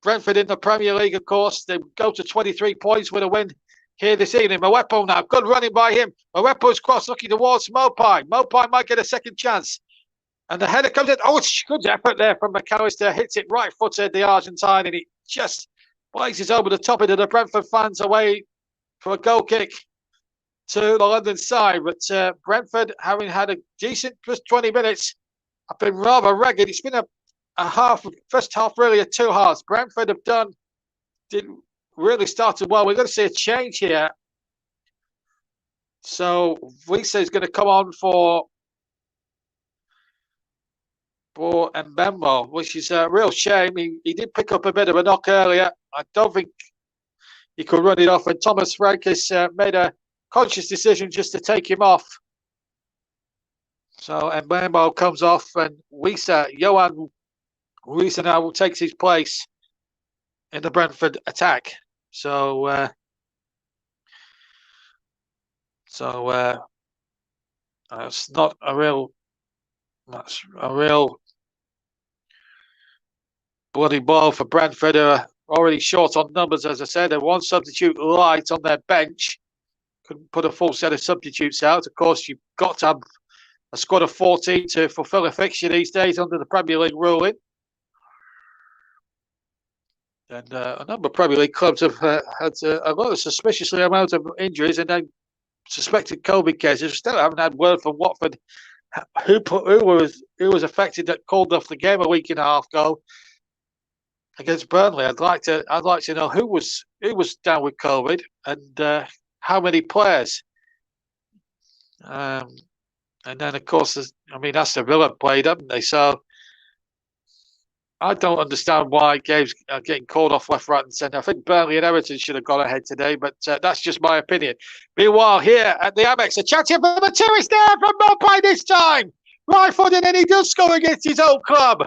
Brentford in the Premier League, of course. They go to 23 points with a win here this evening. Moepo now, good running by him. Moepo's cross looking towards Mopai. Mopai might get a second chance. And the header comes in. Oh, it's good effort there from McAllister. Hits it right-footed, the Argentine, and it just blazes over the top into the Brentford fans away for a goal kick to the London side. But Brentford, having had a decent first 20 minutes, have been rather ragged. It's been a first half really a two halves. Brentford didn't really started well. We're going to see a change here. So Visa is going to come on for Mbembo, which is a real shame. He did pick up a bit of a knock earlier. I don't think he could run it off. And Thomas Frank has made a conscious decision just to take him off. So Mbembo comes off, and Johan Visa now takes his place in the Brentford attack. So that's not a real. That's a real bloody ball for Brentford, who are already short on numbers, as I said. They're one substitute light on their bench. Couldn't put a full set of substitutes out. Of course, you've got to have a squad of 14 to fulfil a fixture these days under the Premier League ruling. And a number of Premier League clubs have had a lot of suspiciously amount of injuries and then suspected COVID cases. Still haven't had word from Watford who was affected that called off the game a week and a half ago against Burnley. I'd like to know who was down with COVID and how many players. And then of course, Aston Villa played, haven't they? So I don't understand why games are getting called off left, right, and centre. I think Burnley and Everton should have gone ahead today, but that's just my opinion. Meanwhile, here at the Amex, a chance here for the two is there from Mopai this time. Right footed, and he does score against his old club.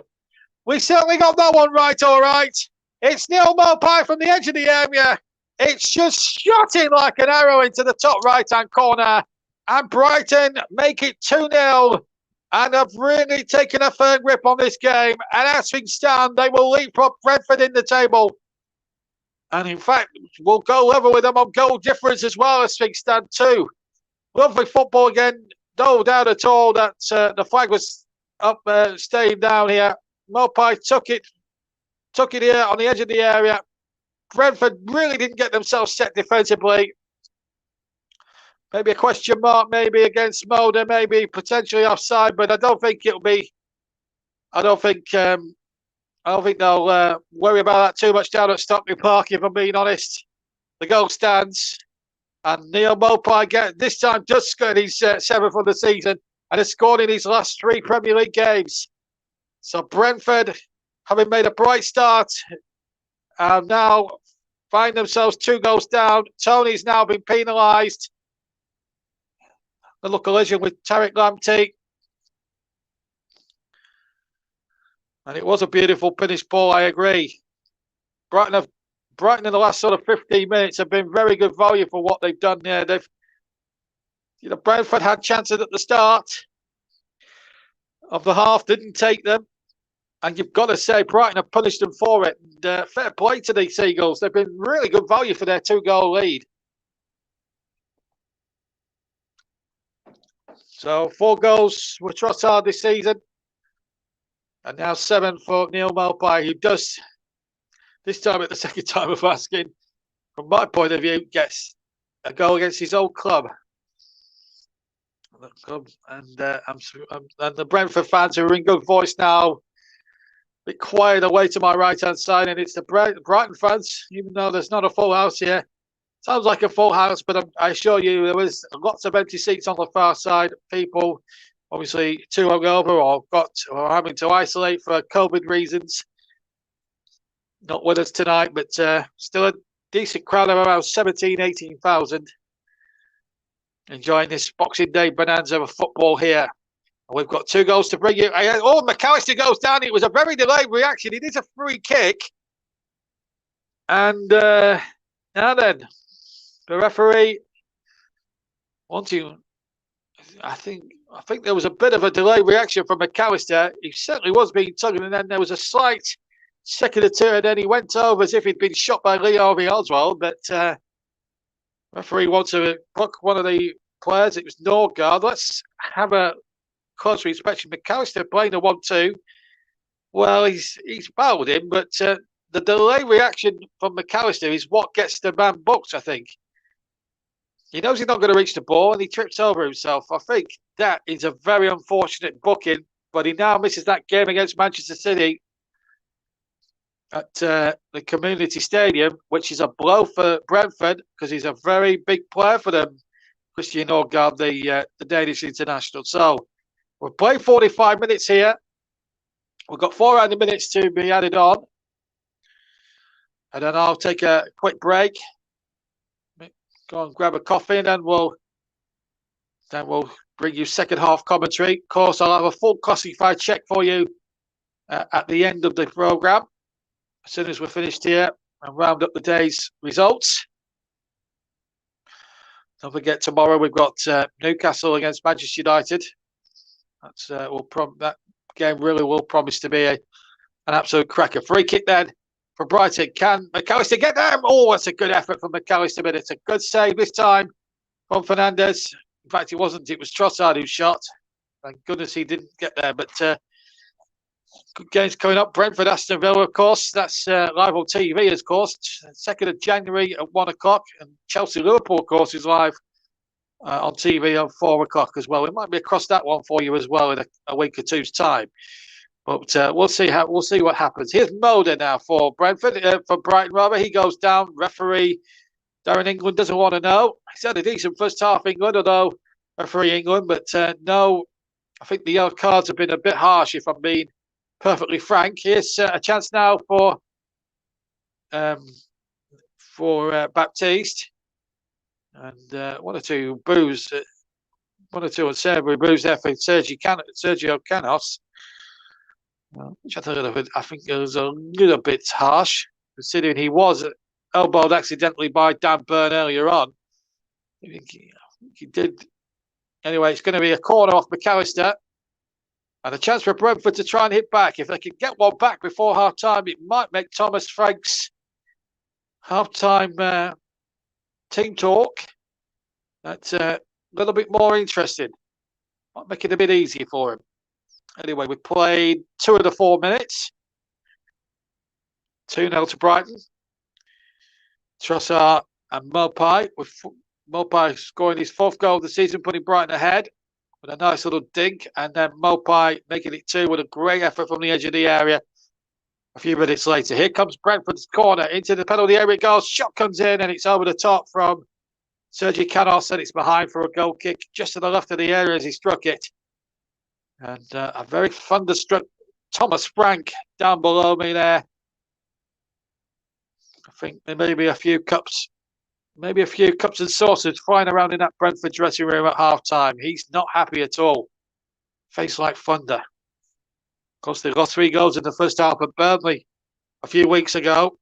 We certainly got that one right, all right. It's Neil Mopai from the edge of the area. It's just shot in like an arrow into the top right-hand corner. And Brighton make it 2-0. And have really taken a firm grip on this game. And as things stand, they will leapfrog Brentford in the table. And in fact, we'll go level with them on goal difference as well as things stand too. Lovely football again. No doubt at all that the flag was up, staying down here. Mopai took it here on the edge of the area. Brentford really didn't get themselves set defensively. Maybe a question mark, maybe against Mulder, maybe potentially offside, but I don't think it'll be. I don't think they'll worry about that too much down at Stockley Park. If I'm being honest, the goal stands, and Neil Mopai this time just scored his seventh of the season, and has scored in his last 3 Premier League games. So Brentford, having made a bright start, now find themselves 2 goals down. Tony's now been penalised. The collision with Tariq Lamptey. And it was a beautiful finished ball, I agree. Brighton in the last sort of 15 minutes have been very good value for what they've done there. Brentford had chances at the start of the half, didn't take them. And you've got to say, Brighton have punished them for it. And, fair play to these Seagulls. They've been really good value for their 2-goal lead. So 4 goals for Trossard this season. And now 7 for Neil Mopai, who does, this time at the second time of asking, from my point of view, gets a goal against his old club. And the Brentford fans who are in good voice now, a bit quiet away to my right-hand side, and it's the Brighton fans, even though there's not a full house here. Sounds like a full house, but I assure you there was lots of empty seats on the far side. People, obviously, too hungover or having to isolate for COVID reasons. Not with us tonight, but still a decent crowd of around 17,000, 18,000 enjoying this Boxing Day bonanza of football here. And we've got 2 goals to bring you. McAllister goes down. It was a very delayed reaction. It is a free kick. And now then, the referee I think there was a bit of a delayed reaction from McAllister. He certainly was being tugged, and then there was a slight second or two, and then he went over as if he'd been shot by Lee Harvey Oswald. But referee wants to book one of the players. It was Norgard. Let's have a closer inspection. McAllister playing a 1-2. Well, he's fouled him, but the delay reaction from McAllister is what gets the man booked, I think. He knows he's not going to reach the ball, and he trips over himself. I think that is a very unfortunate booking, but he now misses that game against Manchester City at the Community Stadium, which is a blow for Brentford because he's a very big player for them, Christian Norgard, the Danish international. So we're playing 45 minutes here. We've got 400 minutes to be added on. And then I'll take a quick break. Go and grab a coffee, and then we'll bring you second half commentary. Of course, I'll have a full classified check for you at the end of the programme, as soon as we're finished here, and round up the day's results. Don't forget, tomorrow we've got Newcastle against Manchester United. That game really will promise to be an absolute cracker. Free kick then for Brighton. Can McAllister get there? Oh, that's a good effort from McAllister, but it's a good save this time from Fernandes. In fact, it wasn't. It was Trossard who shot. Thank goodness he didn't get there. But good games coming up. Brentford, Aston Villa, of course. That's live on TV, of course. 2nd of January at 1 o'clock. And Chelsea, Liverpool, of course, is live on TV on 4 o'clock as well. It might be across that one for you as well in a week or two's time. But we'll see what happens. Here's Mulder now for Brentford, for Brighton rather. He goes down. Referee Darren England doesn't want to know. He's had a decent first half, England, although referee England. But no, I think the yellow cards have been a bit harsh, if I'm being perfectly frank. Here's a chance now for Baptiste, and one or two unsavoury boos there for Sergio Canos. Which I think it was a little bit harsh, considering he was elbowed accidentally by Dan Burn earlier on. I think he did. Anyway, it's going to be a corner off McAllister, and a chance for Brentford to try and hit back. If they can get one back before half-time, it might make Thomas Frank's half-time team talk that's a little bit more interesting. Might make it a bit easier for him. Anyway, we played 2 of the 4 minutes. 2-0 to Brighton. Trossard and Mopai, with Mopai scoring his 4th goal of the season, putting Brighton ahead with a nice little dink, and then Mopai making it 2 with a great effort from the edge of the area. A few minutes later, here comes Brentford's corner into the penalty area. It goes, shot comes in, and it's over the top from Sergio Canos, and it's behind for a goal kick just to the left of the area as he struck it. And a very thunderstruck Thomas Frank down below me there. I think there may be a few cups and saucers flying around in that Brentford dressing room at half-time. He's not happy at all. Face like thunder. Of course, they lost 3 goals in the first half at Burnley a few weeks ago.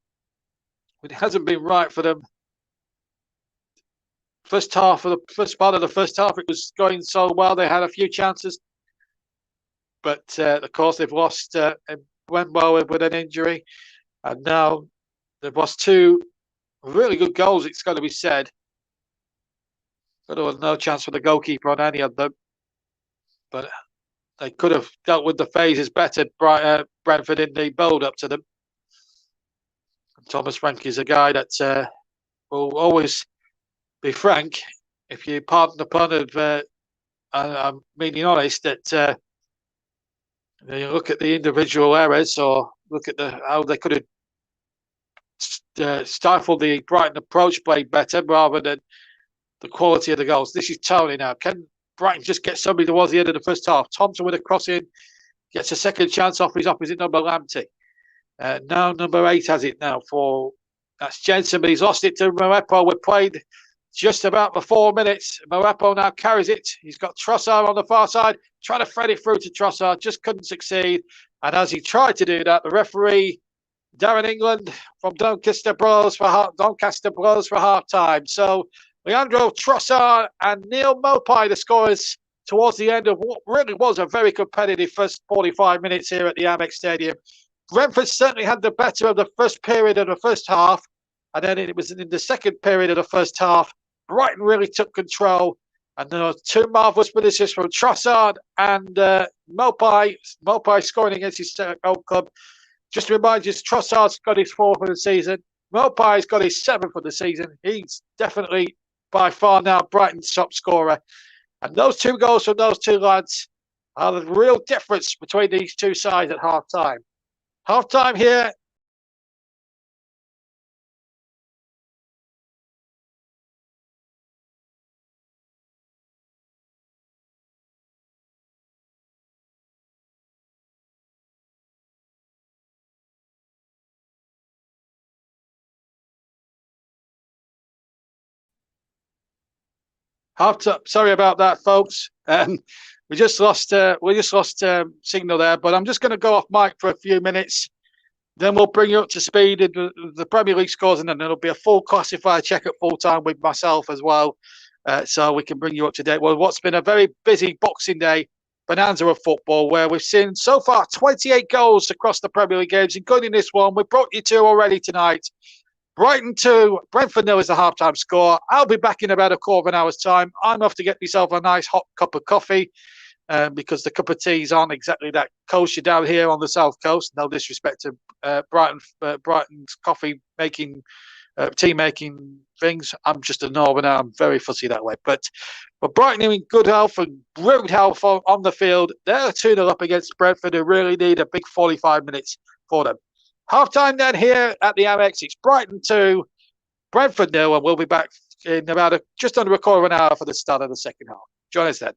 But it hasn't been right for them. First part of the first half, it was going so well. They had a few chances. But, of course, they've lost Wembo with an injury. And now they've lost 2 really good goals, it's got to be said. But there was no chance for the goalkeeper on any of them. But they could have dealt with the phases better, Brentford, in the build-up to them. And Thomas Frank is a guy that will always be frank, if you pardon the pun of, I'm being honest, that... you look at the individual errors, or look at how they could have stifled the Brighton approach play better rather than the quality of the goals. This is Tony now. Can Brighton just get somebody towards the end of the first half? Thompson with a cross in, gets a second chance off his opposite number, Lamptey. Now number 8 has it now that's Jensen, but he's lost it to Moepo. We're played just about the 4 minutes. Moepo now carries it. He's got Trossard on the far side, trying to thread it through to Trossard, just couldn't succeed. And as he tried to do that, the referee, Darren England from Doncaster Bros for half-time. So Leandro Trossard and Neil Mopai, the scorers towards the end of what really was a very competitive first 45 minutes here at the Amex Stadium. Brentford certainly had the better of the first period of the first half, and then it was in the second period of the first half. Brighton really took control, and there were two marvellous finishes from Trossard and Mopai. Mopai scoring against his old club. Just to remind you, Trossard's got his fourth of the season. Mopai's got his seventh of the season. He's definitely by far now Brighton's top scorer. And those two goals from those two lads are the real difference between these two sides at half time. Half time here. Half time. Sorry about that, folks. We just lost signal there, but I'm just going to go off mic for a few minutes. Then we'll bring you up to speed in the Premier League scores, and then there'll be a full classified check at full time with myself as well, so we can bring you up to date. Well, what's been a very busy Boxing Day bonanza of football, where we've seen so far 28 goals across the Premier League games, including this one. We brought you two already tonight. Brighton 2, Brentford 0 is the halftime score. I'll be back in about a quarter of an hour's time. I'm off to get myself a nice hot cup of coffee. Because the cup of teas aren't exactly that kosher down here on the south coast. No disrespect to Brighton's coffee making, tea making things. I'm just a northerner. I'm very fussy that way. But Brighton are in good health and rude health on the field. They're 2-0 up against Brentford, who really need a big 45 minutes for them. Half time then here at the Amex. It's Brighton 2, Brentford 0, and we'll be back in about just under a quarter of an hour for the start of the second half. Join us then.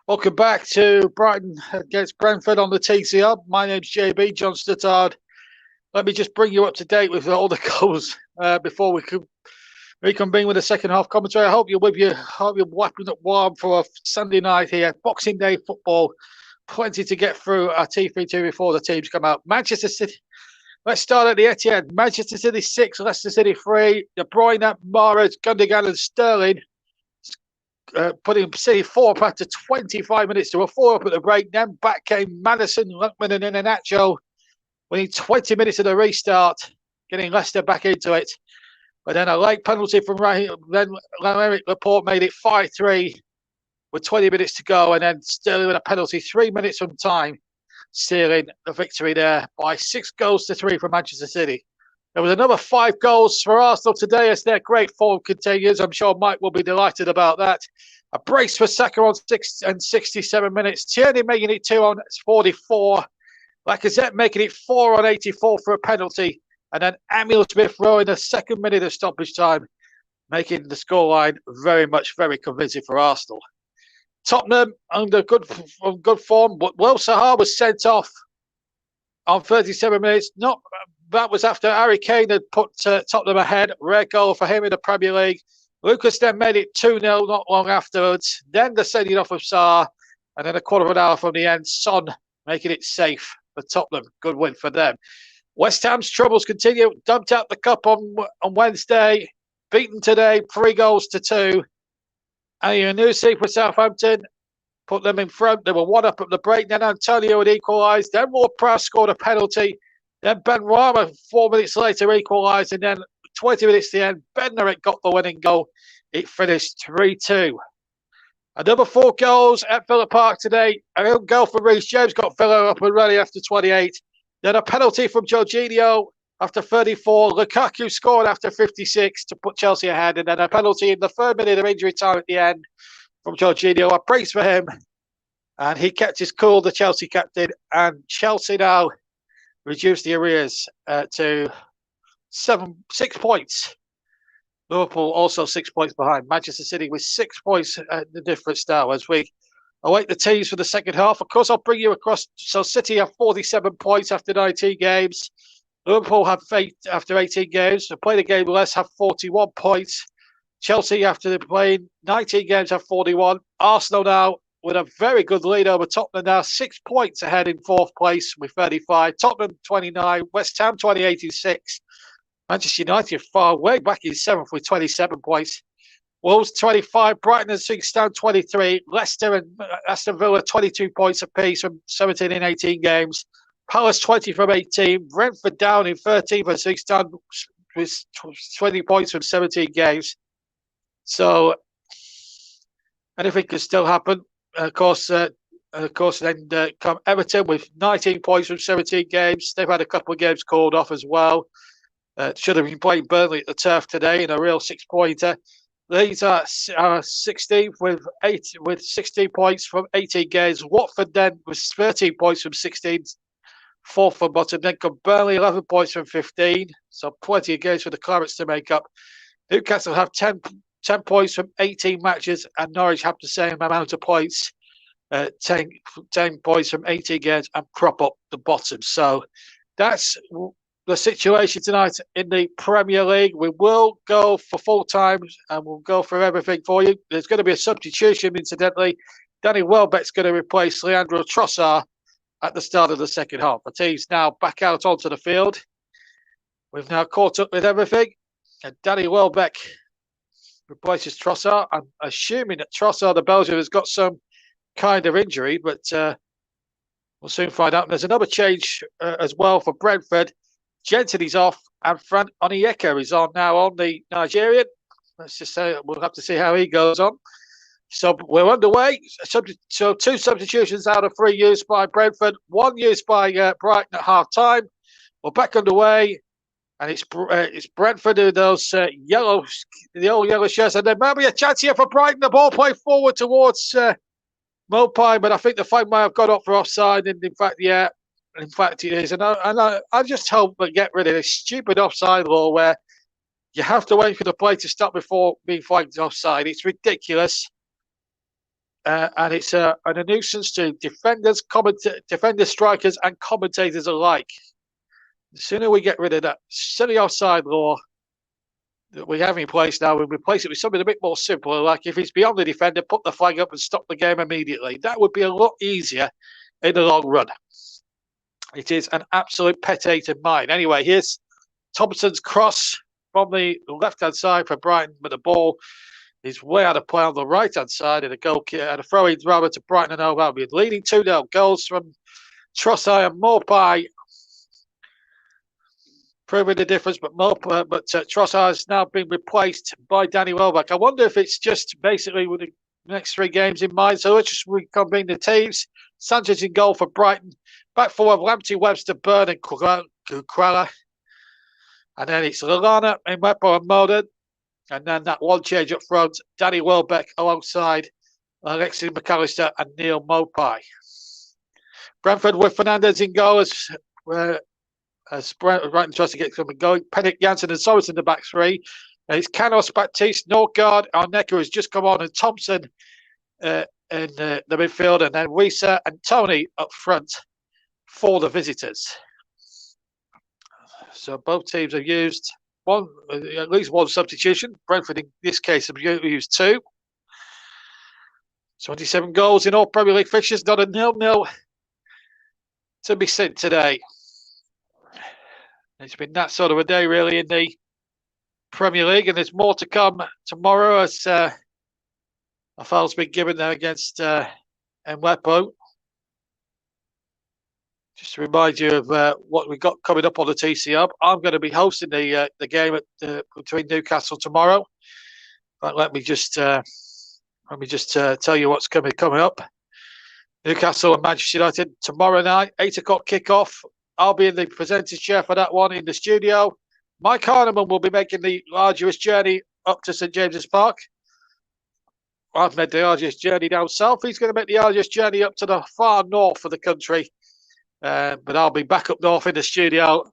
Welcome back to Brighton against Brentford on the TCR. My name's JB, John Stuttard. Let me just bring you up to date with all the goals before we can reconvene with the second half commentary. I hope you're wrapping up warm for a Sunday night here. Boxing Day football. Plenty to get through our T32 before the teams come out. Manchester City. Let's start at the Etihad. Manchester City 6, Leicester City 3. De Bruyne, Mahrez, Gundogan and Sterling. Putting City 4 up after 25 minutes to a 4 up at the break. Then back came Maddison, Luckman and Iheanacho. Winning 20 minutes of the restart, getting Leicester back into it. But then a late penalty from Raheem. Then Aymeric Laporte made it 5-3 with 20 minutes to go. And then Sterling with a penalty 3 minutes from time, sealing the victory there by 6-3 for Manchester City. There was another 5 goals for Arsenal today as their great form continues. I'm sure Mike will be delighted about that. A brace for Saka on 67 minutes. Tierney making it 2 on 44. Lacazette making it 4 on 84 for a penalty. And then Emile Smith Rowe in the second minute of stoppage time, making the scoreline very convincing for Arsenal. Tottenham under good form, but Will Sahar was sent off on 37 minutes. That was after Harry Kane had put Tottenham ahead. Rare goal for him in the Premier League. Lucas then made it 2-0 not long afterwards. Then the sending off of Sarr. And then a quarter of an hour from the end, Son making it safe for Tottenham. Good win for them. West Ham's troubles continue. Dumped out the cup on Wednesday. Beaten today, 3-2. And Yunusi for Southampton put them in front. They were 1 up at the break. Then Antonio had equalised. Then Ward-Prowse scored a penalty. Then Ben Rama 4 minutes later equalised. And then 20 minutes to the end, Bednarek got the winning goal. It finished 3-2. Another 4 goals at Villa Park today. An own goal for Reece James got Villa up and running after 28. Then a penalty from Jorginho after 34. Lukaku scored after 56 to put Chelsea ahead. And then a penalty in the 3rd minute of injury time at the end from Jorginho. A brace for him. And he kept his cool, the Chelsea captain. And Chelsea now reduced the arrears to 6 points. Liverpool also 6 points behind. Manchester City with 6 points at the difference now as we await the teams for the second half. Of course, I'll bring you across. So City have 47 points after 19 games. Liverpool have 8 after 18 games. They played a game less, have 41 points. Chelsea, after playing 19 games, have 41. Arsenal now with a very good lead over Tottenham now, 6 points ahead in 4th place with 35. Tottenham 29, West Ham 28 and 6. Manchester United far way back in 7th with 27 points. Wolves 25, Brighton and Hove 23, Leicester and Aston Villa 22 points apiece from 17 in 18 games. Palace 20 from 18, Brentford down in 13 for Hove with 20 points from 17 games. So anything could still happen. Of course, then come Everton with 19 points from 17 games. They've had a couple of games called off as well. Should have been playing Burnley at the turf today in a real 6-pointer. These are 16th with 16 points from 18 games. Watford then was 13 points from 16, 4th from bottom. Then come Burnley, 11 points from 15. So plenty of games for the Clarets to make up. Newcastle have 10 points from 18 matches, and Norwich have the same amount of points, 10 points from 18 games, and prop up the bottom. So that's the situation tonight in the Premier League. We will go for full time and we'll go for everything for you. There's going to be a substitution, incidentally. Danny Welbeck's going to replace Leandro Trossard at the start of the second half. The team's now back out onto the field. We've now caught up with everything. And Danny Welbeck replaces Trossard. I'm assuming that Trossard, the Belgian, has got some kind of injury, but we'll soon find out. And there's another change as well for Brentford. Jensen is off, and Fran Onyeka is on now on the Nigerian. Let's just say we'll have to see how he goes on. So we're underway. So 2 substitutions out of 3 used by Brentford, 1 used by Brighton at half time. We're back underway, and it's Brentford in those the old yellow shirts, and there might be a chance here for Brighton. The ball played forward towards Mopai, but I think the flag might have got up for offside, and in fact, it is. And I just hope they get rid of this stupid offside law where you have to wait for the play to stop before being flagged offside. It's ridiculous. and it's a nuisance to defenders, defenders, strikers, and commentators alike. The sooner we get rid of that silly offside law that we have in place now, we replace it with something a bit more simple, like if it's beyond the defender, put the flag up and stop the game immediately. That would be a lot easier in the long run. It is an absolute pet hate of mine. Anyway, here's Thompson's cross from the left-hand side for Brighton, but the ball is way out of play on the right-hand side, and a goal and a throw-in rather to Brighton and Hove Albion, leading 2-0. Goals from Trossard and Maupay, proving the difference, but Trossard has now been replaced by Danny Welbeck. I wonder if it's just basically with the next 3 games in mind. So let's just reconvene the teams. Sanchez in goal for Brighton. Back forward, Lamptey, Webster, Byrne and Kukrala. And then it's Lallana, Mwepo and Moden. And then that one change up front, Danny Welbeck alongside Alexis McAllister and Neil Maupay. Brentford with Fernandez in goal as Brighton tries to get something going. Pennick, Janssen and Sorensen in the back 3. And it's Canos, Baptiste, Norgard, Arneka has just come on, and Thompson in the midfield, and then Wisa and Tony up front for the visitors. So both teams have used at least one substitution. Brentford, in this case, have used 2. 27 goals in all Premier League fixtures, not a 0-0 to be seen today. It's been that sort of a day, really, in the Premier League, and there's more to come tomorrow as a foul's been given there against Mwepo. Just to remind you of what we've got coming up on the TC Hub. I'm going to be hosting the game between Newcastle tomorrow. But let me just tell you what's coming up. Newcastle and Manchester United tomorrow night, 8 o'clock kickoff. I'll be in the presenter's chair for that one in the studio. Mike Harneman will be making the arduous journey up to St James's Park. I've made the arduous journey down south. He's going to make the arduous journey up to the far north of the country. But I'll be back up north in the studio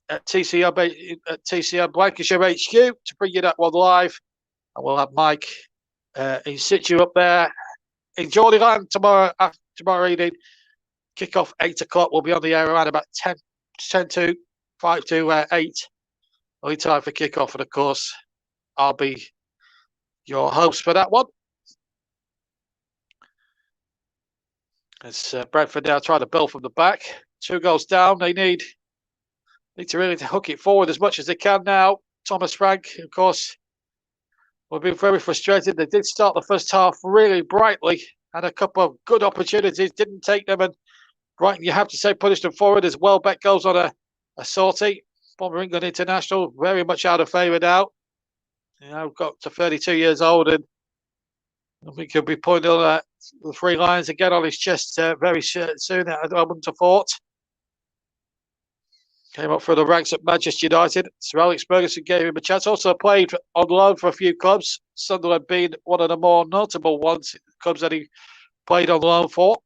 at TC Hub Lancashire HQ to bring you that one live. And we'll have Mike in situ up there in Geordieland tomorrow evening. Kick-off 8 o'clock. We'll be on the air around about 10 to 5 to 8. Only time for kick-off. And, of course, I'll be your host for that one. As Brentford now trying to build from the back. 2 goals down. They need to really hook it forward as much as they can now. Thomas Frank, of course, will be very frustrated. They did start the first half really brightly. Had a couple of good opportunities. Didn't take them. And Brighton, you have to say, punished them forward as Welbeck goes on a sortie. Former England international, very much out of favour now. Got to 32 years old, and we could be putting on the 3 lines again on his chest very soon. I wouldn't have thought. Came up through the ranks at Manchester United. Sir Alex Ferguson gave him a chance. Also played on loan for a few clubs. Sunderland being one of the more notable ones, clubs that he played on loan for.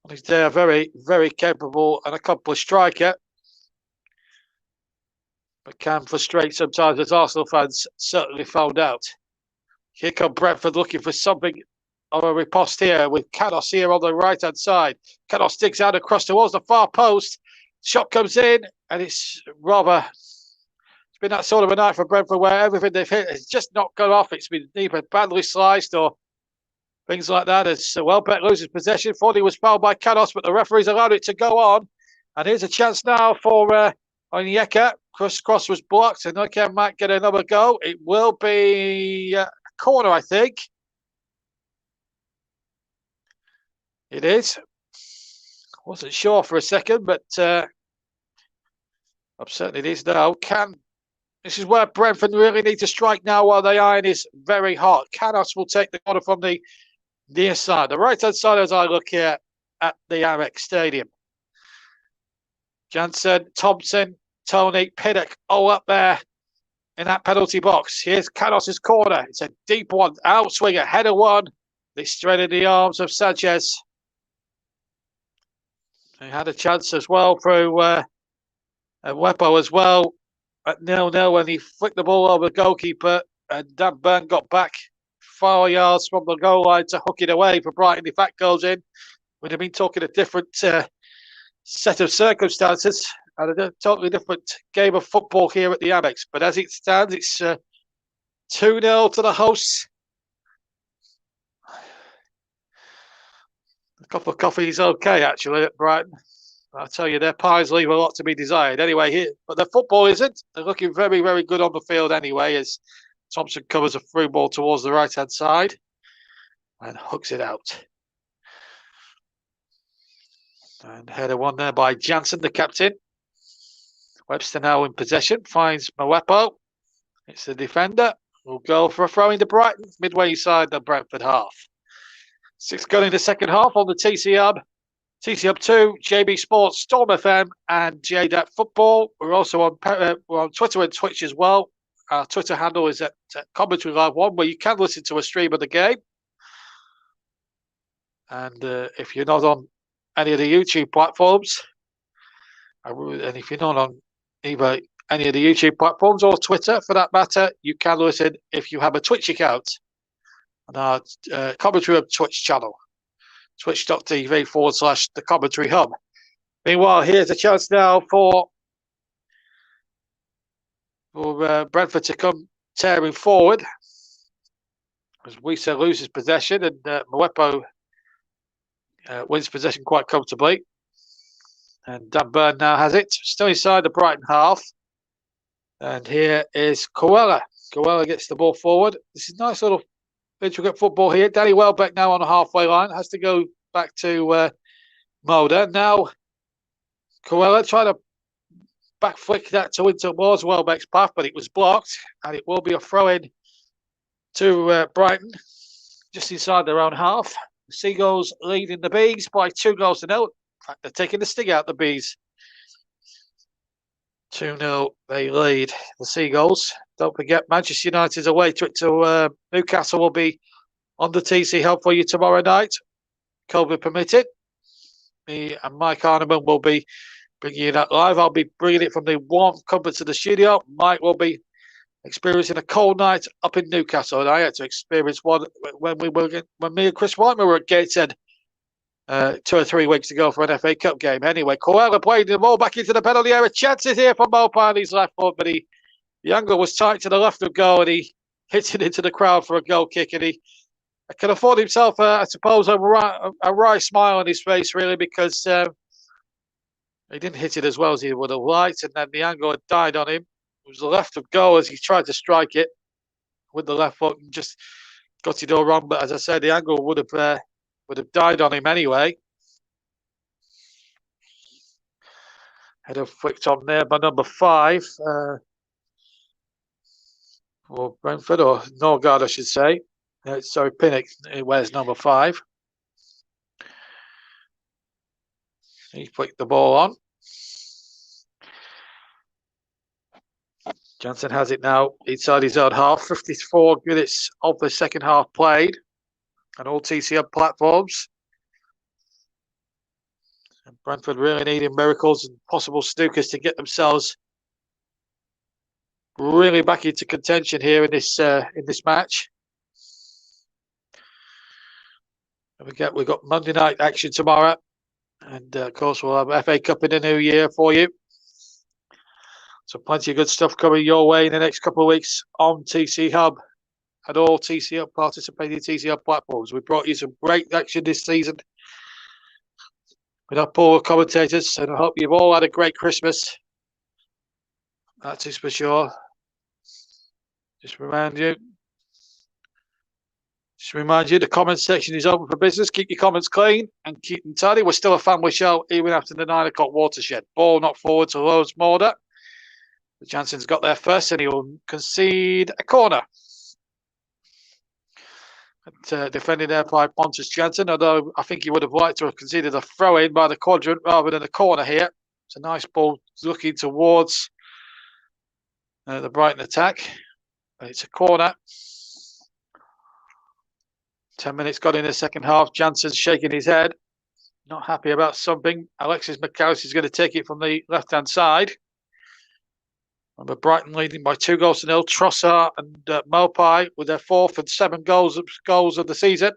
He's a very, very capable and accomplished striker, but can frustrate sometimes, as Arsenal fans certainly found out. Here come Brentford looking for something of a riposte here with Canos here on the right-hand side. Canos digs out across towards the far post. Shot comes in, and it's been that sort of a night for Brentford where everything they've hit has just not gone off. It's been either badly sliced or things like that. As Welbeck loses possession. Thought he was fouled by Canos, but the referee's allowed it to go on. And here's a chance now for Onyeka. Cross was blocked, and Onyeka might get another go. It will be a corner, I think. It is. Wasn't sure for a second, but I'm certain it is now. This is where Brentford really need to strike now while the iron is very hot. Canos will take the corner from the near side. The right-hand side as I look here at the Amex Stadium. Janssen, Thompson, Tony, Pinnock, all up there in that penalty box. Here's Canos' corner. It's a deep one. Outswinger, header one. They straight in the arms of Sanchez. He had a chance as well through Mwepo as well at 0-0 when he flicked the ball over the goalkeeper, and Dan Byrne got back 4 yards from the goal line to hook it away for Brighton. If that goes in, we'd have been talking a different set of circumstances and a totally different game of football here at the Amex. But as it stands, it's 2-0 to the hosts. A cup of coffee is okay, actually, at Brighton. I tell you, their pies leave a lot to be desired. Anyway, here, but the football isn't. They're looking very, very good on the field anyway, as Thompson covers a through ball towards the right-hand side and hooks it out. And header one there by Jansen, the captain. Webster now in possession, finds Mwepo. It's the defender. Will go for a throw into Brighton, midway inside the Brentford half. 6 gone in the second half on the TC Hub. TC Hub 2, JB Sports, Storm FM, and JDAT Football. We're also on Twitter and Twitch as well. Our Twitter handle is at Commentary Live 1, where you can listen to a stream of the game. And if you're not on any of the YouTube platforms, and if you're not on either any of the YouTube platforms or Twitter for that matter, you can listen if you have a Twitch account on our Commentary Hub Twitch channel, twitch.tv/the Commentary Hub. Meanwhile, here's a chance now for Brentford to come tearing forward as Wisa loses possession and Mwepo wins possession quite comfortably. And Dan Burn now has it, still inside the Brighton half. And here is Coella. Coella gets the ball forward. This is nice little intricate football here. Danny Welbeck now on the halfway line. Has to go back to Mulder. Now Coella tried to back flick that towards Welbeck's path, but it was blocked. And it will be a throw-in to Brighton, just inside their own half. The Seagulls leading the Bees by 2-0. In fact, they're taking the sting out the Bees. 2-0, they lead the Seagulls. Don't forget, Manchester United's away trip to Newcastle will be on the TC Hub for you tomorrow night, COVID permitted. Me and Mike Arneman will be bringing you that live. I'll be bringing it from the warm comforts of the studio. Mike will be experiencing a cold night up in Newcastle, and I had to experience one when me and Chris Whiteman were at Gateshead 2 or 3 weeks ago for an FA Cup game. Anyway, Coella played the ball back into the penalty area. Chances here for Mopa on his left foot, but the angle was tight to the left of goal, and he hits it into the crowd for a goal kick. And he can afford himself, I suppose, a wry smile on his face, really, because he didn't hit it as well as he would have liked, and then the angle had died on him. It was the left of goal as he tried to strike it with the left foot and just got it all wrong. But as I said, the angle would have died on him anyway. Header flicked on there by number 5 for Brentford, or Norgard, I should say. Sorry, Pinnock wears number 5. He flicked the ball on. Jansen has it now inside his own half. 54 minutes of the second half played on all TCM platforms. And Brentford really needing miracles and possible snookers to get themselves really back into contention here in this match. And we've got Monday night action tomorrow, and of course we'll have FA Cup in the new year for you. So plenty of good stuff coming your way in the next couple of weeks on TC Hub and all TC Hub participating TC Hub platforms. We brought you some great action this season with our poor commentators, and I hope you've all had a great Christmas. That is for sure. Just remind you, the comments section is open for business. Keep your comments clean and keep them tidy. We're still a family show even after the 9 o'clock watershed. Ball knocked forward to Rose Morder. Jansen's got there first, and he will concede a corner. Defending there by Pontus Jansen, although I think he would have liked to have conceded a throw-in by the quadrant rather than a corner here. It's a nice ball looking towards the Brighton attack. But it's a corner. 10 minutes got in the second half. Jansen's shaking his head. Not happy about something. Alexis McAllister is going to take it from the left-hand side. Remember, Brighton leading by 2-0. Trossard and Mopai with their 4th and 7 goals of the season.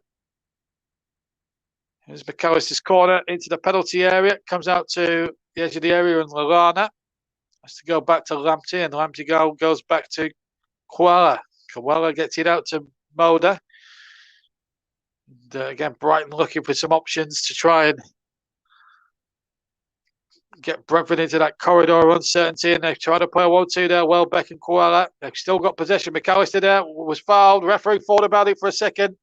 Here's McAllister's corner into the penalty area. Comes out to the edge of the area, and Lallana has to go back to Lamptey, and Lamptey goes back to Koala. Koala gets it out to Moda. And again, Brighton looking for some options to try and get Brentford into that corridor of uncertainty, and they've tried to play a 1-2 there. Welbeck and Koala. They've still got possession. McAllister there was fouled. Referee thought about it for a second.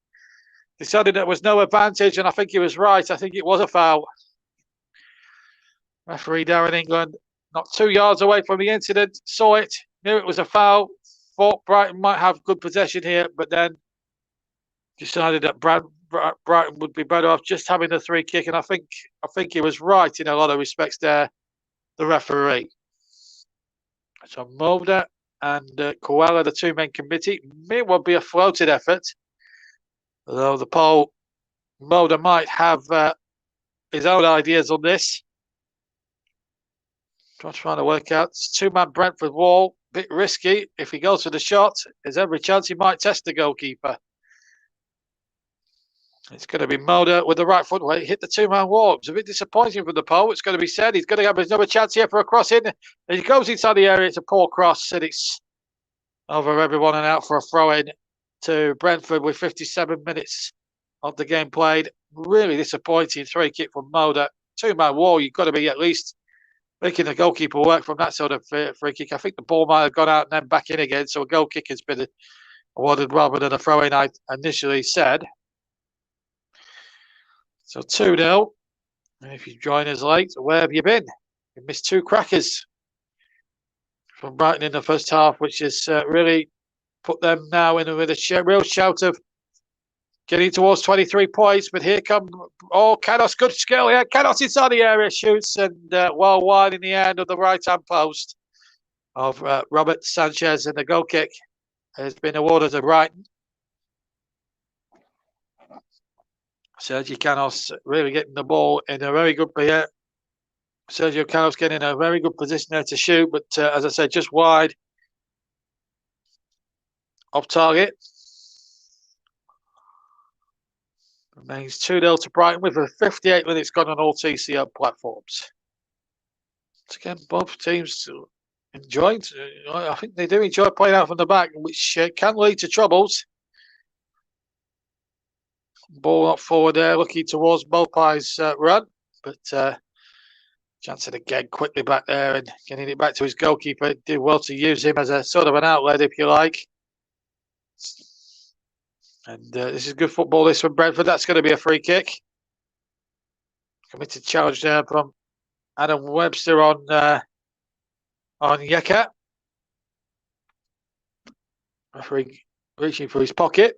Decided there was no advantage, and I think he was right. I think it was a foul. Referee there in England, not 2 yards away from the incident, saw it, knew it was a foul, thought Brighton might have good possession here, but then decided that Brighton would be better off just having the free kick, and I think he was right in a lot of respects there, the referee. So Mulder and Koala, the two-man committee, may well be a floated effort. Although the poll, Mulder might have his own ideas on this. Trying to work out. It's two-man Brentford wall, bit risky. If he goes for the shot, there's every chance he might test the goalkeeper. It's going to be Mulder with the right foot where he hit the two-man wall. It's a bit disappointing for the poll. It's going to be said. He's going to have another chance here for a cross in. And he goes inside the area. It's a poor cross, and it's over everyone and out for a throw-in to Brentford with 57 minutes of the game played. Really disappointing free kick from Mulder. Two-man wall, you've got to be at least making the goalkeeper work from that sort of free kick. I think the ball might have gone out and then back in again, so a goal kick has been awarded rather than a throw-in, I initially said. So 2-0. If you join us late, where have you been? You missed 2 crackers from Brighton in the first half, which has really put them now in with a real shout of getting towards 23 points. But here come, Canos, good skill here. Canos inside the area, shoots, and well wide in the end of the right-hand post of Robert Sanchez, and the goal kick has been awarded to Brighton. Sergio Canos really getting the ball in a very good position. Sergio Canos getting in a very good position there to shoot, but as I said, just wide off target. Remains 2-0 to Brighton with 58 minutes gone on all TCL platforms. Once again, both teams enjoyed. I think they do enjoy playing out from the back, which can lead to troubles. Ball up forward there, looking towards Mopai's run, but Jansen again quickly back there and getting it back to his goalkeeper. Did well to use him as a sort of an outlet, if you like. And this is good football, this from Brentford. That's going to be a free kick. Committed challenge there from Adam Webster on Yeka. Referee reaching for his pocket.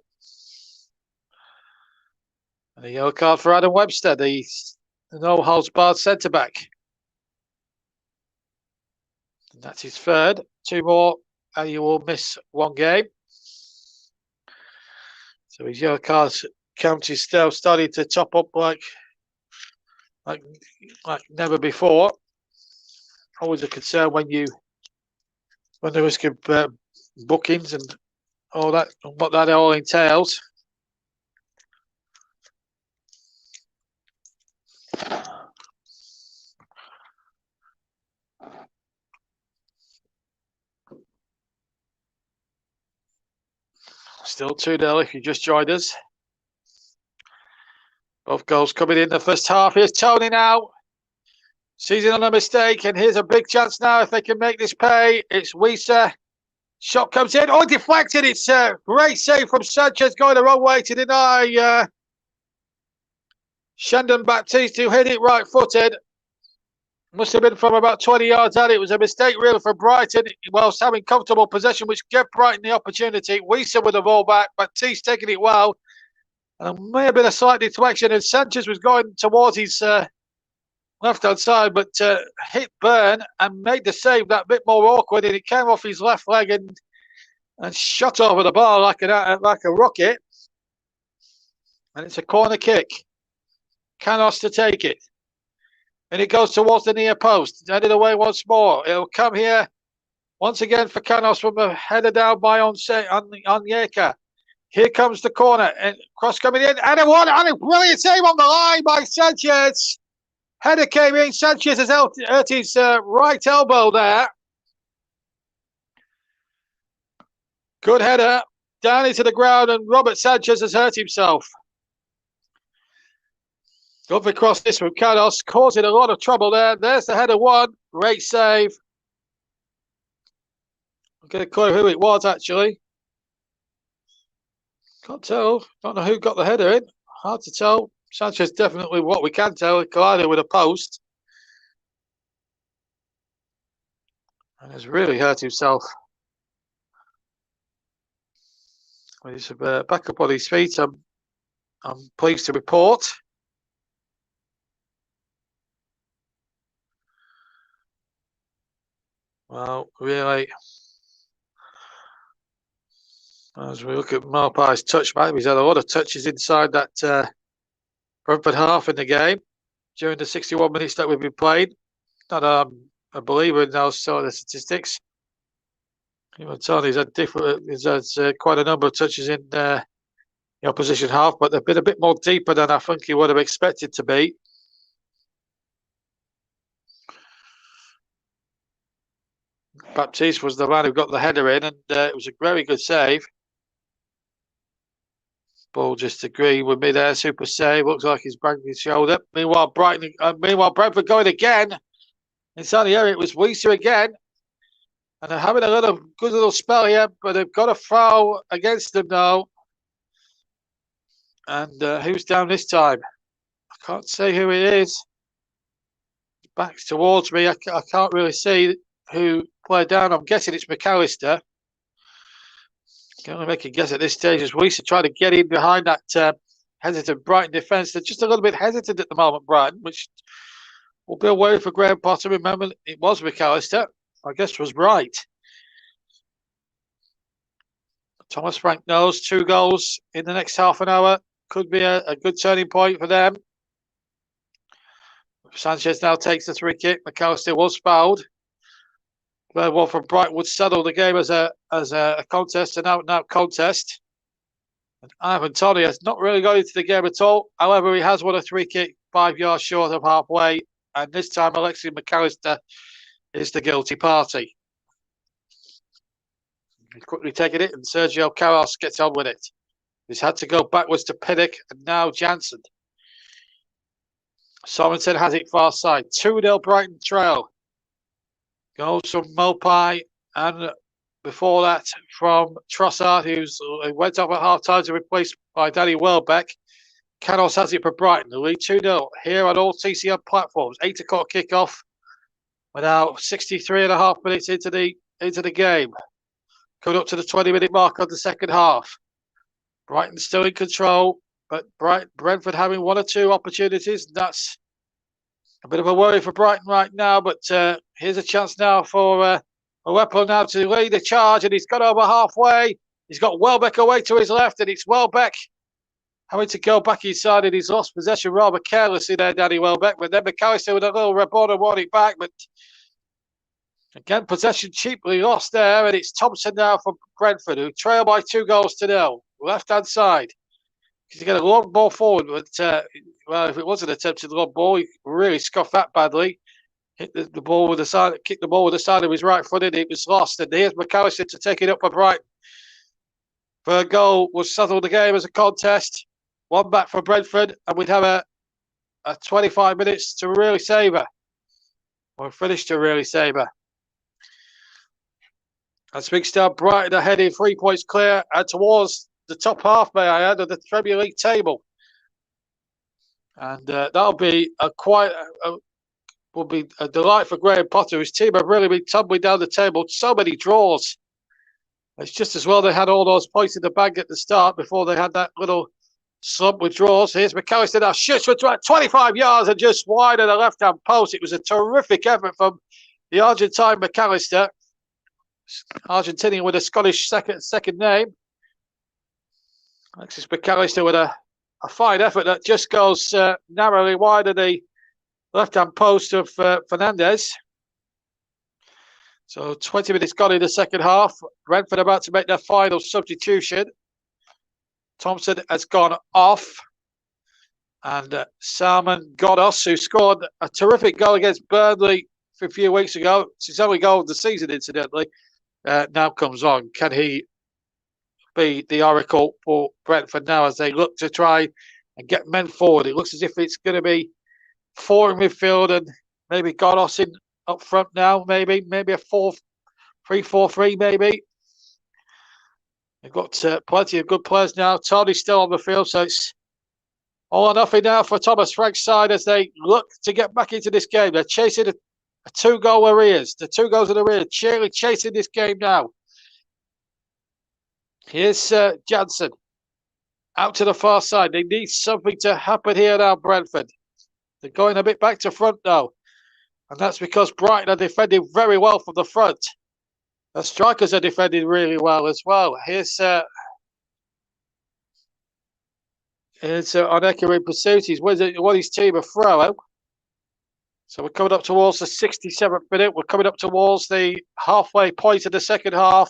And a yellow card for Adam Webster, the no-holds-barred centre-back. And that's his third. 2 more, and you will miss 1 game. So his yellow cards count is still starting to top up like never before. Always a concern when the risk of bookings and all that, and what that all entails. Still 2-0 if you just joined us. Both goals coming in the first half. Here's Tony now. Seizing on a mistake, and here's a big chance now if they can make this pay. It's Wieser. Shot comes in. Oh, deflected. It's a great save from Sanchez, going the wrong way to deny Shandon Baptiste, who hit it right-footed. Must have been from about 20 yards out. It was a mistake really for Brighton whilst having comfortable possession, which gave Brighton the opportunity. Wieser with the ball back, Baptiste taking it well. And there may have been a slight deflection, and Sanchez was going towards his left-hand side, but hit Byrne and made the save that bit more awkward, and it came off his left leg and shot over the bar like a rocket. And it's a corner kick. Canos to take it. And it goes towards the near post. Headed away once more. It'll come here Once again for Canos from a header down by Onyeka. Here comes the corner, and cross coming in, and a brilliant save on the line by Sanchez. Header came in, Sanchez has hurt his right elbow there. Good header, down into the ground, and Robert Sanchez has hurt himself. Lovely cross this from Canos, causing a lot of trouble there. There's the header one, great save. I'll get a clue who it was actually. Can't tell. Don't know who got the header in. Hard to tell. Sanchez definitely, what we can tell, collided with a post. And has really hurt himself. He's back up on his feet. I'm pleased to report. Well, really, as we look at Maupai's touch back, he's had a lot of touches inside that Brentford half in the game during the 61 minutes that we've been playing. Not a believer in those sort of statistics. Even Tony's had quite a number of touches in the opposition half, but they've been a bit more deeper than I think he would have expected to be. Baptiste was the man who got the header in, and it was a very good save. Ball just agreed with me there. Super save. Looks like he's banged his shoulder. Meanwhile, Brentford going again. Inside the area, it was Weiser again. And they're having a good little spell here, but they've got a foul against them now. And who's down this time? I can't say who it is. Back towards me. I can't really see who played down. I'm guessing it's McAllister. Can only make a guess at this stage as Weiser trying to get in behind that hesitant Brighton defence. They're just a little bit hesitant at the moment, Brighton, which will be a worry for Graham Potter. Remember, it was McAllister. I guess was right. Thomas Frank knows 2 goals in the next half an hour could be a good turning point for them. Sanchez now takes the 3 kick. McAllister was fouled. The one from Brighton would settle the game as a contest, an out-and-out contest. And Ivan Toney has not really got into the game at all. However, he has won a 3 kick 5 yards short of halfway. And this time, Alexis McAllister is the guilty party. He's quickly taking it, and Sergio Carlos gets on with it. He's had to go backwards to Pinnock, and now Jansen. Sorensen has it far side. 2-0 Brighton trail. Goals from Maupay, and before that from Trossard, who went off at half-time to be replaced by Danny Welbeck. Canos has it for Brighton. The lead 2-0 here on all TCM platforms. 8 o'clock kickoff. We're now 63.5 minutes into the game. Coming up to the 20-minute mark of the second half. Brighton still in control, but Brentford having 1 or 2 opportunities. That's a bit of a worry for Brighton right now, but here's a chance now for Whipple now to lead the charge, and he's got over halfway. He's got Welbeck away to his left, and it's Welbeck having to go back inside, and he's lost possession rather carelessly there, Danny Welbeck. But then McAllister with a little rebound won it back, but again, possession cheaply lost there, and it's Thompson now from Brentford, who trail by 2 goals to 0. Left-hand side. He's got a long ball forward, but well, if it was an attempted long ball, he really scuffed that badly. Hit the ball with the side, kicked the ball with the side of his right foot, and it was lost. And here's McAllister to take it up for Brighton. For a goal, will settle the game as a contest. 1 back for Brentford, and we'd have a 25 minutes to really savour. Or finish to really savour. As we start, Brighton are heading 3 points clear and towards the top half, may I add, of the Premier League table. And that'll be will be a delight for Graham Potter. His team have really been tumbling down the table. So many draws. It's just as well they had all those points in the bag at the start before they had that little slump with draws. Here's McAllister now, shoots for 25 yards and just wide of the left-hand post. It was a terrific effort from the Argentine McAllister. Argentinian with a Scottish second name. Alexis McAllister with a fine effort that just goes narrowly wide of the left-hand post of Fernandez. So 20 minutes gone in the second half. Brentford about to make their final substitution. Thompson has gone off. And Salman Godos, who scored a terrific goal against Burnley a few weeks ago, it's his only goal of the season, incidentally, now comes on. Can he be the oracle for Brentford now as they look to try and get men forward? It looks as if it's going to be four in midfield and maybe Godos in up front now, maybe a 4-3-4-3, maybe. They've got plenty of good players now. Tony's still on the field, so it's all or nothing now for Thomas Frank's side as they look to get back into this game. They're chasing a two-goal arrears. The 2 goals in arrears, chasing this game now. Here's Jansen out to the far side. They need something to happen here now, Brentford. They're going a bit back to front now. And that's because Brighton are defending very well from the front. The strikers are defending really well as well. Here's Oneka in pursuit. He's won his team a throw. So we're coming up towards the 67th minute. We're coming up towards the halfway point of the second half.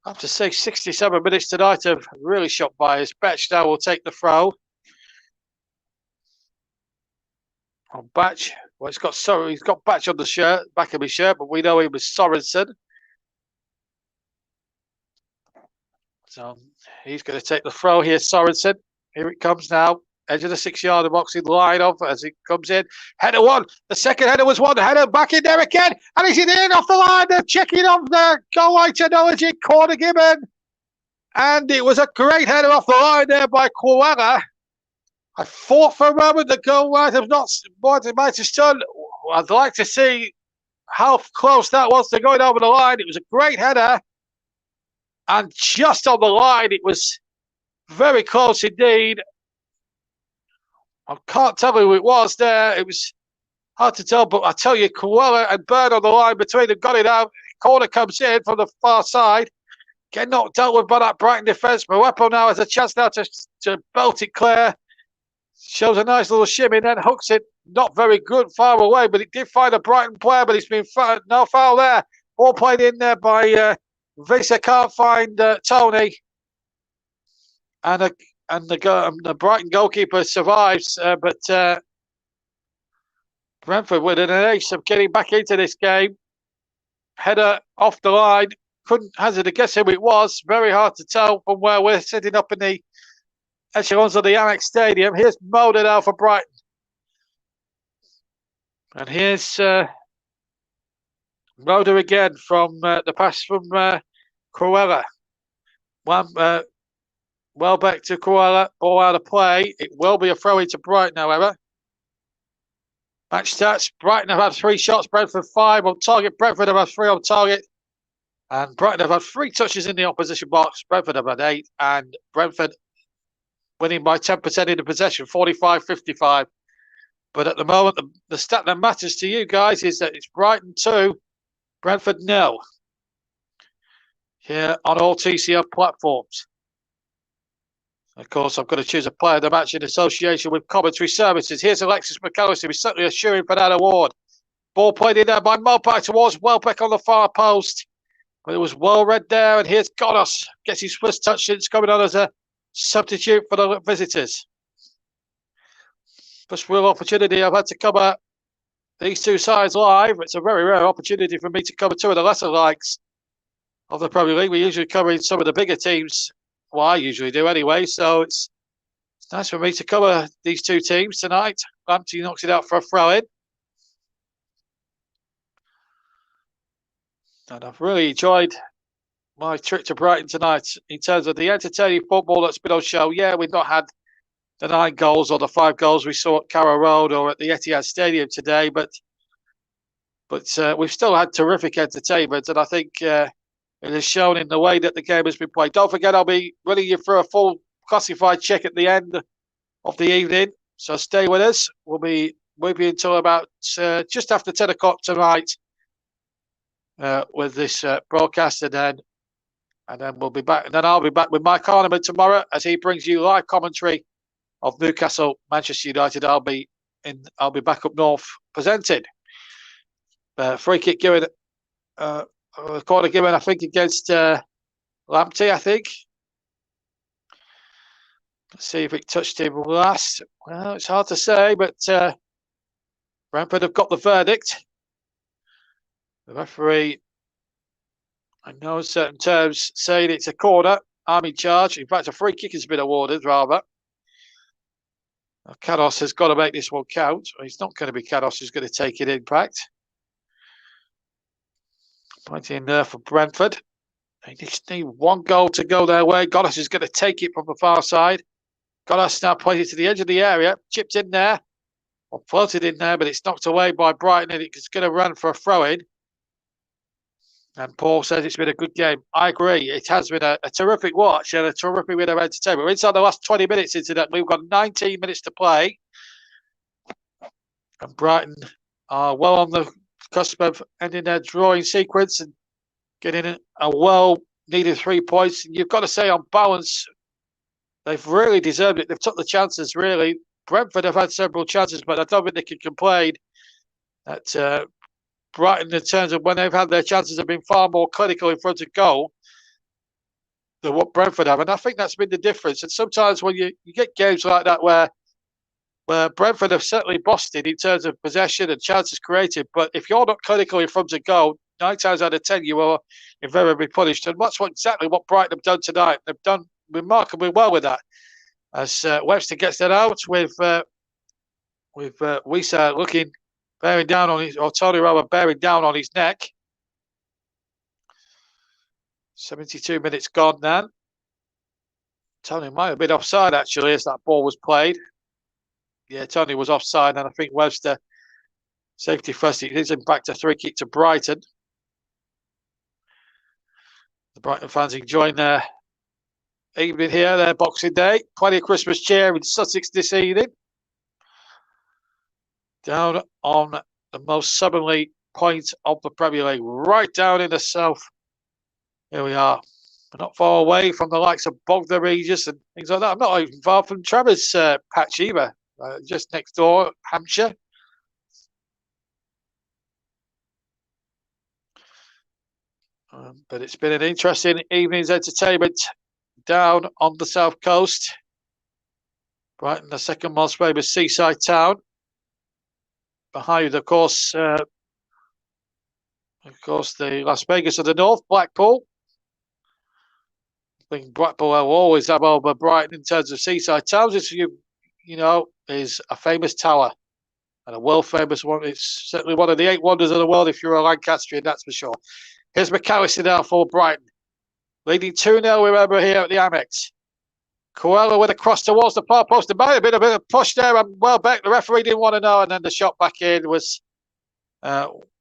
I have to say 67 minutes tonight have really shot by us. Betch now will take the throw. On Batch. Well, he's got Batch on the shirt, back of his shirt, but we know he was Sorensen. So he's going to take the throw here, Sorensen. Here it comes now. Edge of the 6-yard box in line of as it comes in. Header one. The second header was one. Header back in there again. And he's in off the line. They're checking off the goal line technology. Corner given. And it was a great header off the line there by Koala. I thought for a moment the goal might have not what it might have stood. I'd like to see how close that was to going over the line. It was a great header. And just on the line, it was very close indeed. I can't tell who it was there. It was hard to tell, but I tell you, Koala and Bird on the line between them got it out. Corner comes in from the far side. Getting knocked out with by that Brighton defence. Mwepo now has a chance now to belt it clear. Shows a nice little shimmy, then hooks it. Not very good, far away, but it did find a Brighton player, but he's been no foul there. Ball played in there by Visa, can't find Tony. And the Brighton goalkeeper survives, but Brentford with an ace of getting back into this game. Header off the line. Couldn't hazard a guess who it was. Very hard to tell from where we're sitting up in the echelons of the Amex Stadium. Here's Mulder now for Brighton. And here's Mulder again from the pass from Cruella. Welbeck to Koala, ball out of play. It will be a throw into Brighton, however. Match stats. Brighton have had 3 shots, Brentford 5 on target. Brentford have had 3 on target. And Brighton have had 3 touches in the opposition box. Brentford have had 8. And Brentford winning by 10% in the possession, 45-55. But at the moment, the stat that matters to you guys is that it's Brighton 2, Brentford 0. Here on all TCF platforms. Of course, I've got to choose a player of the match in association with commentary services. Here's Alexis McAllister. He's certainly assuring for that award. Ball played in there by Mopak towards Welbeck on the far post. But it was well read there. And here's Godos. Gets his first touch since coming on as a substitute for the visitors. First real opportunity I've had to cover these 2 sides live. It's a very rare opportunity for me to cover 2 of the lesser likes of the Premier League. We usually cover some of the bigger teams. Well, I usually do anyway, so it's nice for me to cover these 2 teams tonight. Lamptey knocks it out for a throw-in. And I've really enjoyed my trip to Brighton tonight in terms of the entertaining football that's been on show. Yeah, we've not had the 9 goals or the 5 goals we saw at Carrow Road or at the Etihad Stadium today, but we've still had terrific entertainment, and I think it is shown in the way that the game has been played. Don't forget, I'll be running you through a full classified check at the end of the evening. So stay with us. We'll be until about just after 10 o'clock tonight with this broadcast, and then we'll be back. And then I'll be back with Mike Harneman tomorrow as he brings you live commentary of Newcastle, Manchester United. I'll be back up north presenting. Free kick given corner given, I think, against Lamptey, I think. Let's see if it touched him last. Well, it's hard to say, but Brentford have got the verdict. The referee, I know in certain terms, saying it's a corner, arm in charge. In fact, a free kick has been awarded, rather. Canos has got to make this one count. It's not going to be Canos who's going to take it impact. Pointing there for Brentford. They just need one goal to go their way. Goddess is going to take it from the far side. Goddess now pointed to the edge of the area, chipped in there, or floated in there, but it's knocked away by Brighton and it's going to run for a throw-in. And Paul says it's been a good game. I agree. It has been a terrific watch and a terrific bit of entertainment. We're inside the last 20 minutes into that. We've got 19 minutes to play. And Brighton are well on the cusp of ending their drawing sequence and getting a well-needed 3 points. And you've got to say, on balance, they've really deserved it. They've took the chances, really. Brentford have had several chances, but I don't think they can complain that Brighton, in terms of when they've had their chances, have been far more clinical in front of goal than what Brentford have. And I think that's been the difference. And sometimes when you get games like that where Brentford have certainly bossed it in terms of possession and chances created, but if you're not clinical in front of goal, 9 times out of 10 you are invariably punished. And that's exactly what Brighton have done tonight. They've done remarkably well with that. As Webster gets that out with Wisa looking, bearing down on his, or Tony Rowe bearing down on his neck. 72 minutes gone then. Tony might have been offside actually as that ball was played. Yeah, Tony was offside, and I think Webster, safety first, it is in back to 3 kick to Brighton. The Brighton fans enjoying their evening here, their Boxing Day. Plenty of Christmas cheer in Sussex this evening. Down on the most southerly point of the Premier League, right down in the south. Here we are. We're not far away from the likes of Bognor Regis and things like that. I'm not even far from Trevor's patch either. Just next door, Hampshire. But it's been an interesting evening's entertainment down on the south coast. Brighton, the second most famous seaside town. Behind, of course, the Las Vegas of the north, Blackpool. I think Blackpool will always have over Brighton in terms of seaside towns. It's, you know, is a famous tower and a world famous one. It's certainly one of the 8 wonders of the world if you're a Lancastrian, that's for sure. Here's McAllister now for Brighton, leading 2-0. Remember here at the Amex. Coelho with a cross towards the far post. There might have been a bit of push there, and Welbeck, the referee, didn't want to know, and then the shot back in was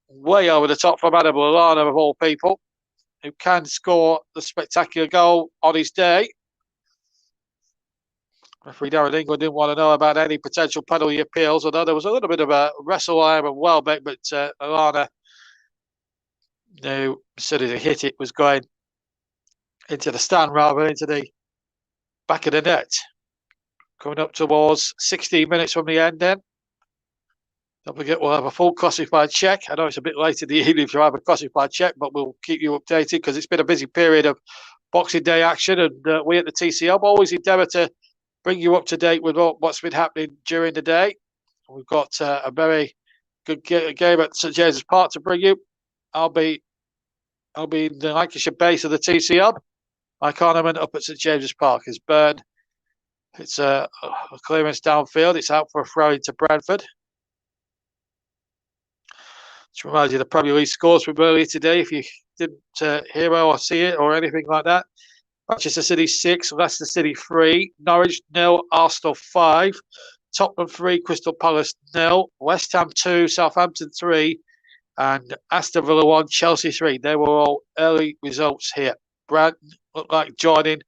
way over the top from Adam Lallana, of all people, who can score the spectacular goal on his day. Referee Darren England didn't want to know about any potential penalty appeals, although there was a little bit of a wrestle there with Welbeck, but Lallana knew as soon as he hit it was going into the stand rather into the back of the net. Coming up towards 16 minutes from the end then. Don't forget, we'll have a full classified check. I know it's a bit late in the evening to have a classified check, but we'll keep you updated because it's been a busy period of Boxing Day action, and we at the TCL always endeavour to bring you up to date with what's been happening during the day. We've got a very good game at St James's Park to bring you. I'll be in the Lancashire base of the TCL. Mike Ornament up at St James's Park is Burn. It's a clearance downfield. It's out for a throw into Brentford. Just reminds you the Premier League scores from earlier today, if you didn't hear or see it or anything like that. Manchester City 6, Leicester City 3, Norwich 0, Arsenal 5, Tottenham 3, Crystal Palace 0, West Ham 2, Southampton 3, and Aston Villa 1, Chelsea 3. They were all early results here. Brighton look like joining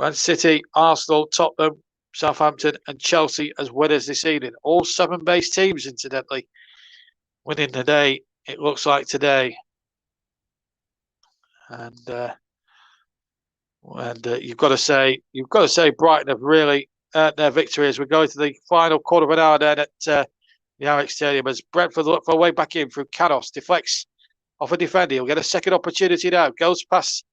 Man City, Arsenal, Tottenham, Southampton and Chelsea as winners this evening. All 7 base teams, incidentally, winning the day, it looks like today. And you've got to say Brighton have really earned their victory as we go into the final quarter of an hour then at the Amex Stadium as Brentford look for a way back in through Canos, deflects off a defender. He'll get a second opportunity now. Goes past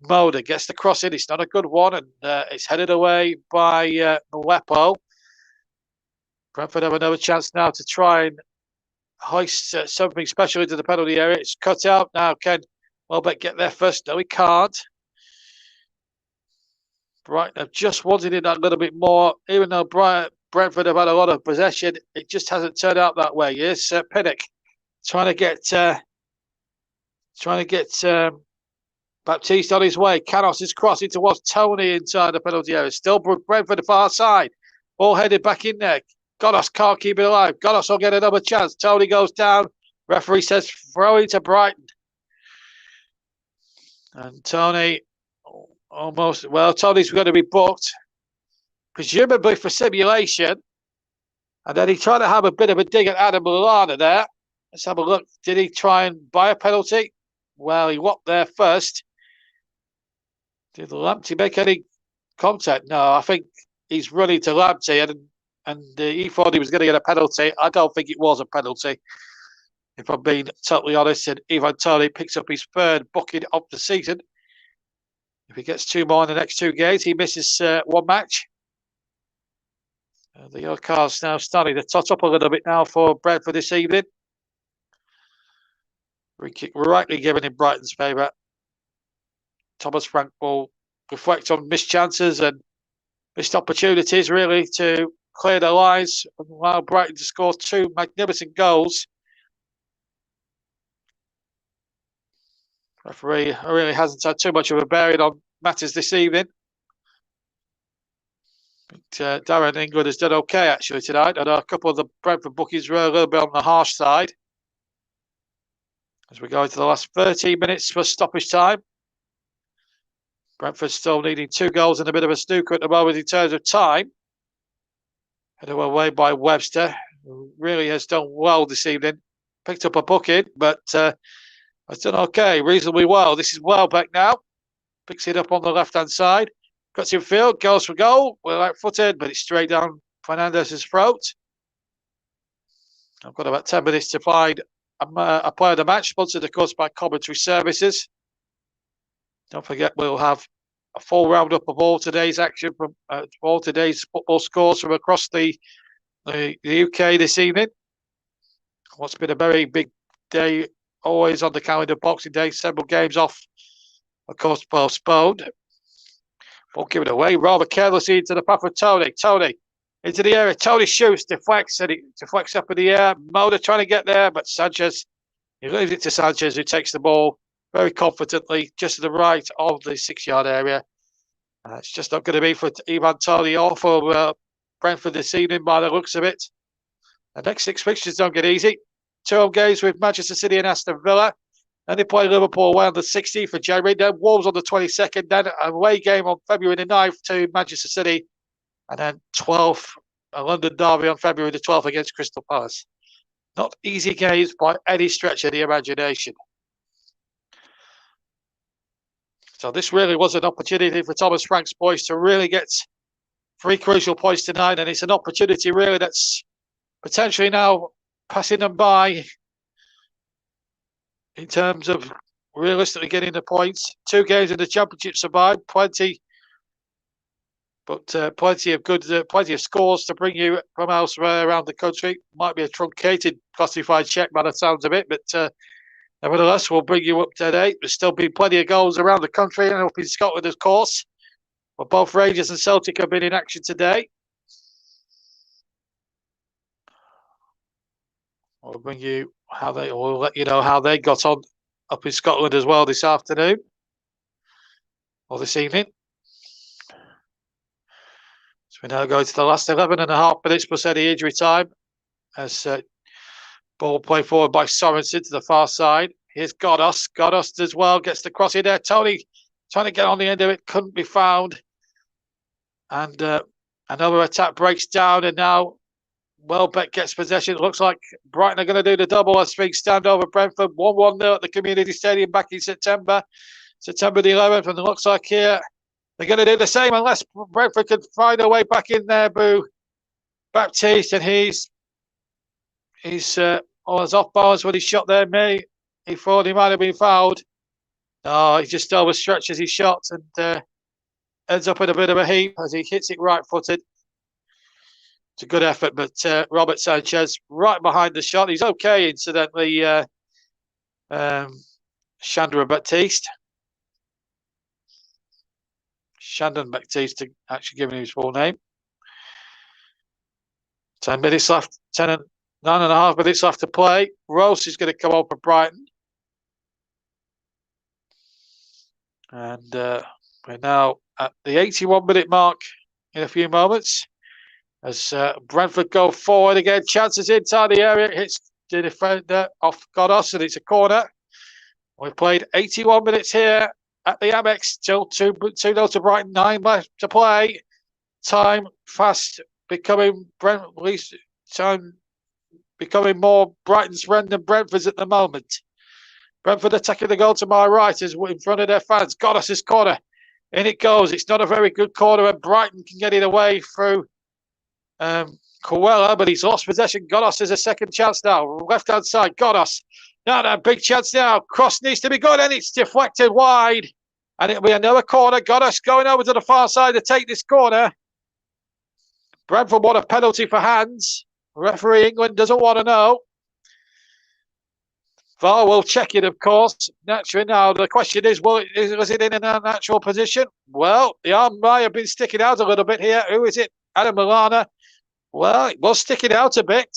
Moda, gets the cross in. It's not a good one, and it's headed away by Mwepo. Brentford have another chance now to try and hoist something special into the penalty area. It's cut out now. Can Welbeck get there first? No, he can't. Brighton have just wanted it that little bit more, even though Brentford have had a lot of possession. It just hasn't turned out that way. Yes, Pinnock trying to get Baptiste on his way. Canos is crossing towards Tony inside the penalty area. Still Brentford the far side. Ball headed back in there. Godos can't keep it alive. Godos will get another chance. Tony goes down. Referee says throw into Brighton. And Tony almost, well, Tony's going to be booked, presumably for simulation. And then he tried to have a bit of a dig at Adam Lallana there. Let's have a look. Did he try and buy a penalty? Well, he whopped there first. Did Lamptey make any contact? No, I think he's running to Lamptey and he thought he was going to get a penalty. I don't think it was a penalty, if I'm being totally honest. And Ivan Toney picks up his third booking of the season. If he gets 2 more in the next 2 games, he misses 1 match. The yellow card's now starting to tot up a little bit now for Brentford this evening. Free kick rightly given in Brighton's favour. Thomas Frank will reflect on missed chances and missed opportunities, really, to clear their lines and allow Brighton to score 2 magnificent goals. Referee really hasn't had too much of a bearing on matters this evening. But Darren England has done okay, actually, tonight. And a couple of the Brentford bookies were a little bit on the harsh side. As we go into the last 13 minutes for stoppage time. Brentford still needing 2 goals and a bit of a snooker at the moment in terms of time. Headed away by Webster, who really has done well this evening. Picked up a booking, but has done okay, reasonably well. This is Welbeck now. Picks it up on the left-hand side. Cuts in field, goes for goal. Well, right-footed, but it's straight down Fernandez's throat. I've got about 10 minutes to find a player of the match, sponsored, of course, by Commentary Services. Don't forget, we'll have a full roundup of all today's action from all today's football scores from across the UK this evening. What's been a very big day, always on the calendar, Boxing Day, several games off, of course, postponed. Ball given away rather carelessly into the path of Tony. Tony into the area. Tony shoots, deflects, and it deflects up in the air. Moda trying to get there, but Sanchez, he leaves it to Sanchez, who takes the ball very confidently just to the right of the 6-yard area. It's just not going to be for Ivan Toney or for Brentford this evening by the looks of it. The next 6 fixtures don't get easy. 2 home games with Manchester City and Aston Villa. Then they play Liverpool away on the 16th of January. Then Wolves on the 22nd. Then a away game on February the 9th to Manchester City. And then 12th, a London derby on February the 12th against Crystal Palace. Not easy games by any stretch of the imagination. So this really was an opportunity for Thomas Frank's boys to really get 3 crucial points tonight. And it's an opportunity really that's potentially now passing them by in terms of realistically getting the points. 2 games in the Championship survived, plenty of scores to bring you from elsewhere around the country. Might be a truncated classified check by the sounds of it, but nevertheless, we'll bring you up to date. There's still been plenty of goals around the country and up in Scotland, of course. But both Rangers and Celtic have been in action today. We'll let you know how they got on up in Scotland as well this afternoon or this evening. So we now go to the last 11.5 minutes plus any injury time as ball played forward by Sorensen to the far side. Here's Godos. Godos as well gets the cross in there. Tony trying to get on the end of it, couldn't be found. And another attack breaks down, and now Welbeck gets possession. It looks like Brighton are going to do the double as things stand over Brentford. 1-1 at the Community Stadium back in September the 11th. And it looks like here they're going to do the same unless Brentford can find a way back in there. Boo Baptiste, and he's off balance when he shot there. he thought he might have been fouled. No, he just overstretches his shot and ends up in a bit of a heap as he hits it right-footed. It's a good effort, but Robert Sanchez right behind the shot. He's okay, incidentally, Chandra Baptiste. Shandon Baptiste, actually giving him his full name. 10 minutes left, 9.5 minutes left to play. Rose is going to come on for Brighton. And we're now at the 81-minute mark in a few moments. As Brentford go forward again, chances inside the area, hits the defender off Godos, and it's a corner. We've played 81 minutes here at the Amex, still 2-0 to Brighton, 9 left to play. Time fast becoming more Brighton's friend than Brentford's at the moment. Brentford attacking the goal to my right is in front of their fans. Goddard's corner. In it goes. It's not a very good corner, and Brighton can get it away through Coella, but he's lost possession. Goddard has a second chance now. Left-hand side, Goddard. Now a big chance now. Cross needs to be good, and it's deflected wide. And it'll be another corner. Goddard going over to the far side to take this corner. Brentford want a penalty for hands. Referee England doesn't want to know. VAR will check it, of course. Naturally, now the question is, was it in an unnatural position? Well, the arm might have been sticking out a little bit here. Who is it? Adam Lallana. Well, it was sticking out a bit,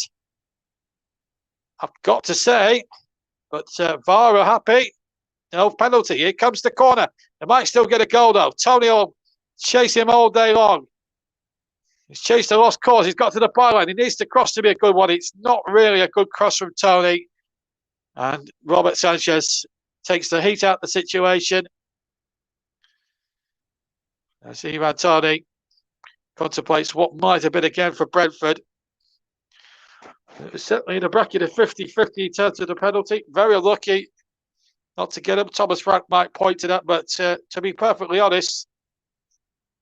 I've got to say. But VAR are happy. No penalty. Here comes the corner. They might still get a goal, though. Tony will chase him all day long. He's chased a lost cause. He's got to the byline. He needs to cross to be a good one. It's not really a good cross from Tony. And Robert Sanchez takes the heat out of the situation. As Ivan Tony contemplates what might have been again for Brentford. It was certainly in the bracket of 50-50 in terms of the penalty. Very unlucky not to get him. Thomas Frank might point to that, but to be perfectly honest,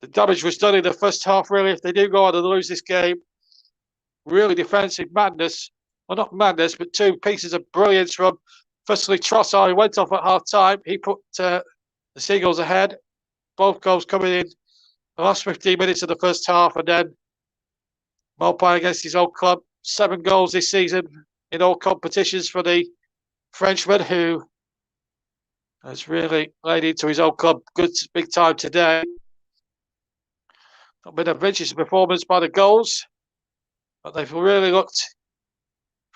the damage was done in the first half, really. If they do go on and lose this game, really defensive madness. Well, not madness, but two pieces of brilliance from, firstly, Trossard, who went off at half-time. He put the Seagulls ahead. Both goals coming in the last 15 minutes of the first half, and then Maupay against his old club. 7 goals this season in all competitions for the Frenchman, who has really laid into his old club good big time today. Not been a vicious performance by the goals, but they've really looked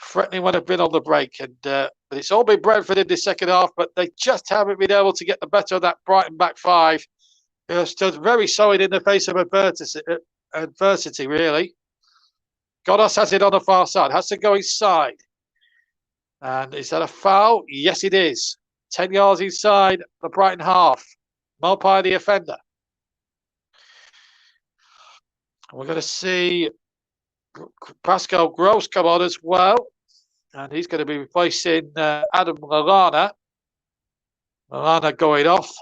threatening when they've been on the break. And but it's all been Brentford in the second half, but they just haven't been able to get the better of that Brighton back five. They're still very solid in the face of adversity, really. Godos has it on the far side, has to go inside. And is that a foul? Yes, it is. 10 yards inside the Brighton half. Maupay, the offender. We're going to see Pascal Gross come on as well. And he's going to be replacing Adam Lallana. Lallana going off.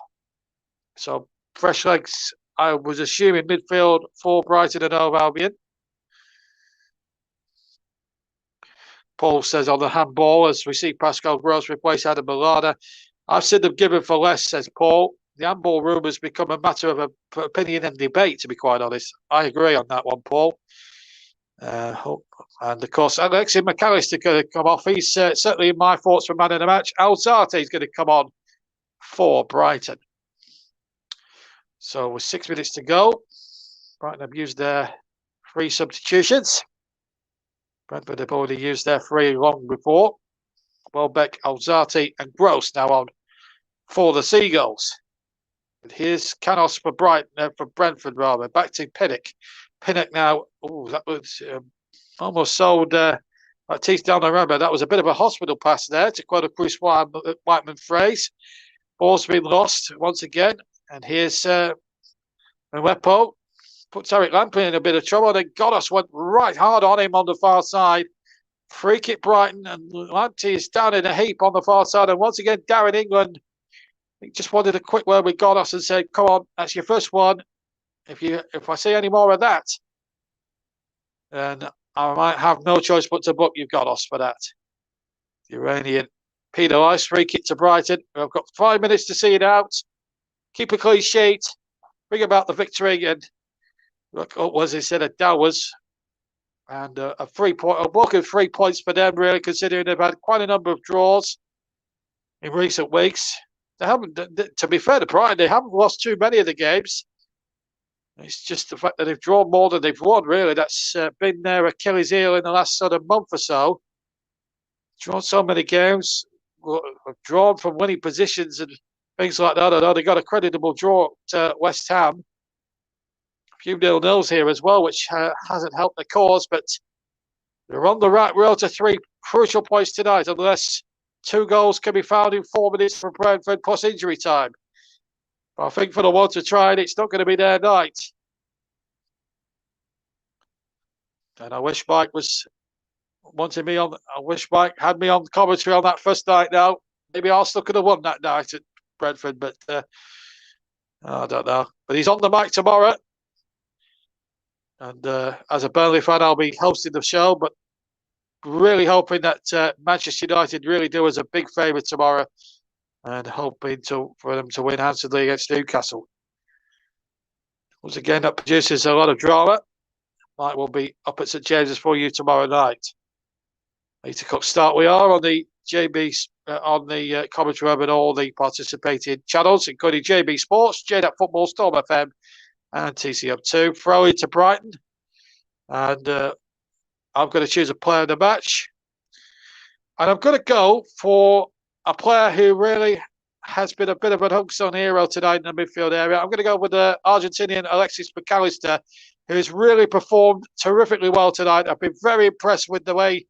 So fresh legs, I was assuming, midfield for Brighton and Hove Albion. Paul says on the handball, as we see Pascal Gross replace Adam Lallana. I've seen them given for less, says Paul. The handball room has become a matter of opinion and debate, to be quite honest. I agree on that one, Paul. And of course, Alexis McAllister going to come off. He's certainly in my thoughts for man of the match. Alzate is going to come on for Brighton. So with 6 minutes to go, Brighton have used their 3 substitutions. Brentford have already used their 3 long before. Welbeck, Alzate and Gross now on for the Seagulls. And here's Canos for Brentford rather. Back to Pinnock. Pinnock now. Oh, that was almost sold Baptiste down the rubber. That was a bit of a hospital pass there, to quote a Chris Whiteman phrase. Ball's been lost once again. And here's Mwepo. Puts Eric Lampin in a bit of trouble. Then Godos went right hard on him on the far side. Free kick Brighton, and Lamptey is down in a heap on the far side. And once again, Darren England, he just wanted a quick word with Godos and said, "Come on, that's your first one. If I see any more of that, then I might have no choice but to book you, Godos, for that." The Iranian penalised. Free kick to Brighton. I've got 5 minutes to see it out. Keep a clean sheet. Bring about the victory. And look, what was instead of Dowers. And a welcome 3 points for them, really, considering they've had quite a number of draws in recent weeks. They haven't, to be fair to Brighton, they haven't lost too many of the games. It's just the fact that they've drawn more than they've won, really. That's been their Achilles heel in the last sort of month or so. Drawn so many games, drawn from winning positions and things like that. I know they got a creditable draw to West Ham. A few 0-0s here as well, which hasn't helped the cause, but they're on the right road to 3 crucial points tonight, unless 2 goals can be found in 4 minutes from Brentford plus injury time. But I think for the one to try it, it's not going to be their night. And I wish Mike was wanting me on. I wish Mike had me on commentary on that first night now. Maybe Arsenal could have won that night at Brentford, but I don't know. But he's on the mic tomorrow. And as a Burnley fan, I'll be hosting the show, but really hoping that Manchester United really do us a big favour tomorrow and hoping for them to win handsomely against Newcastle. Once again, that produces a lot of drama. Mike will be up at St James's for you tomorrow night. 8 o'clock start we are on the commentary web and all the participating channels, including JB Sports, JDAT Football, Storm FM, and TCM2. Throw into Brighton, and I'm going to choose a player of the match, and I'm going to go for a player who really has been a bit of an unsung hero tonight in the midfield area. I'm going to go with the Argentinian Alexis McAllister, who's really performed terrifically well tonight. I've been very impressed with the way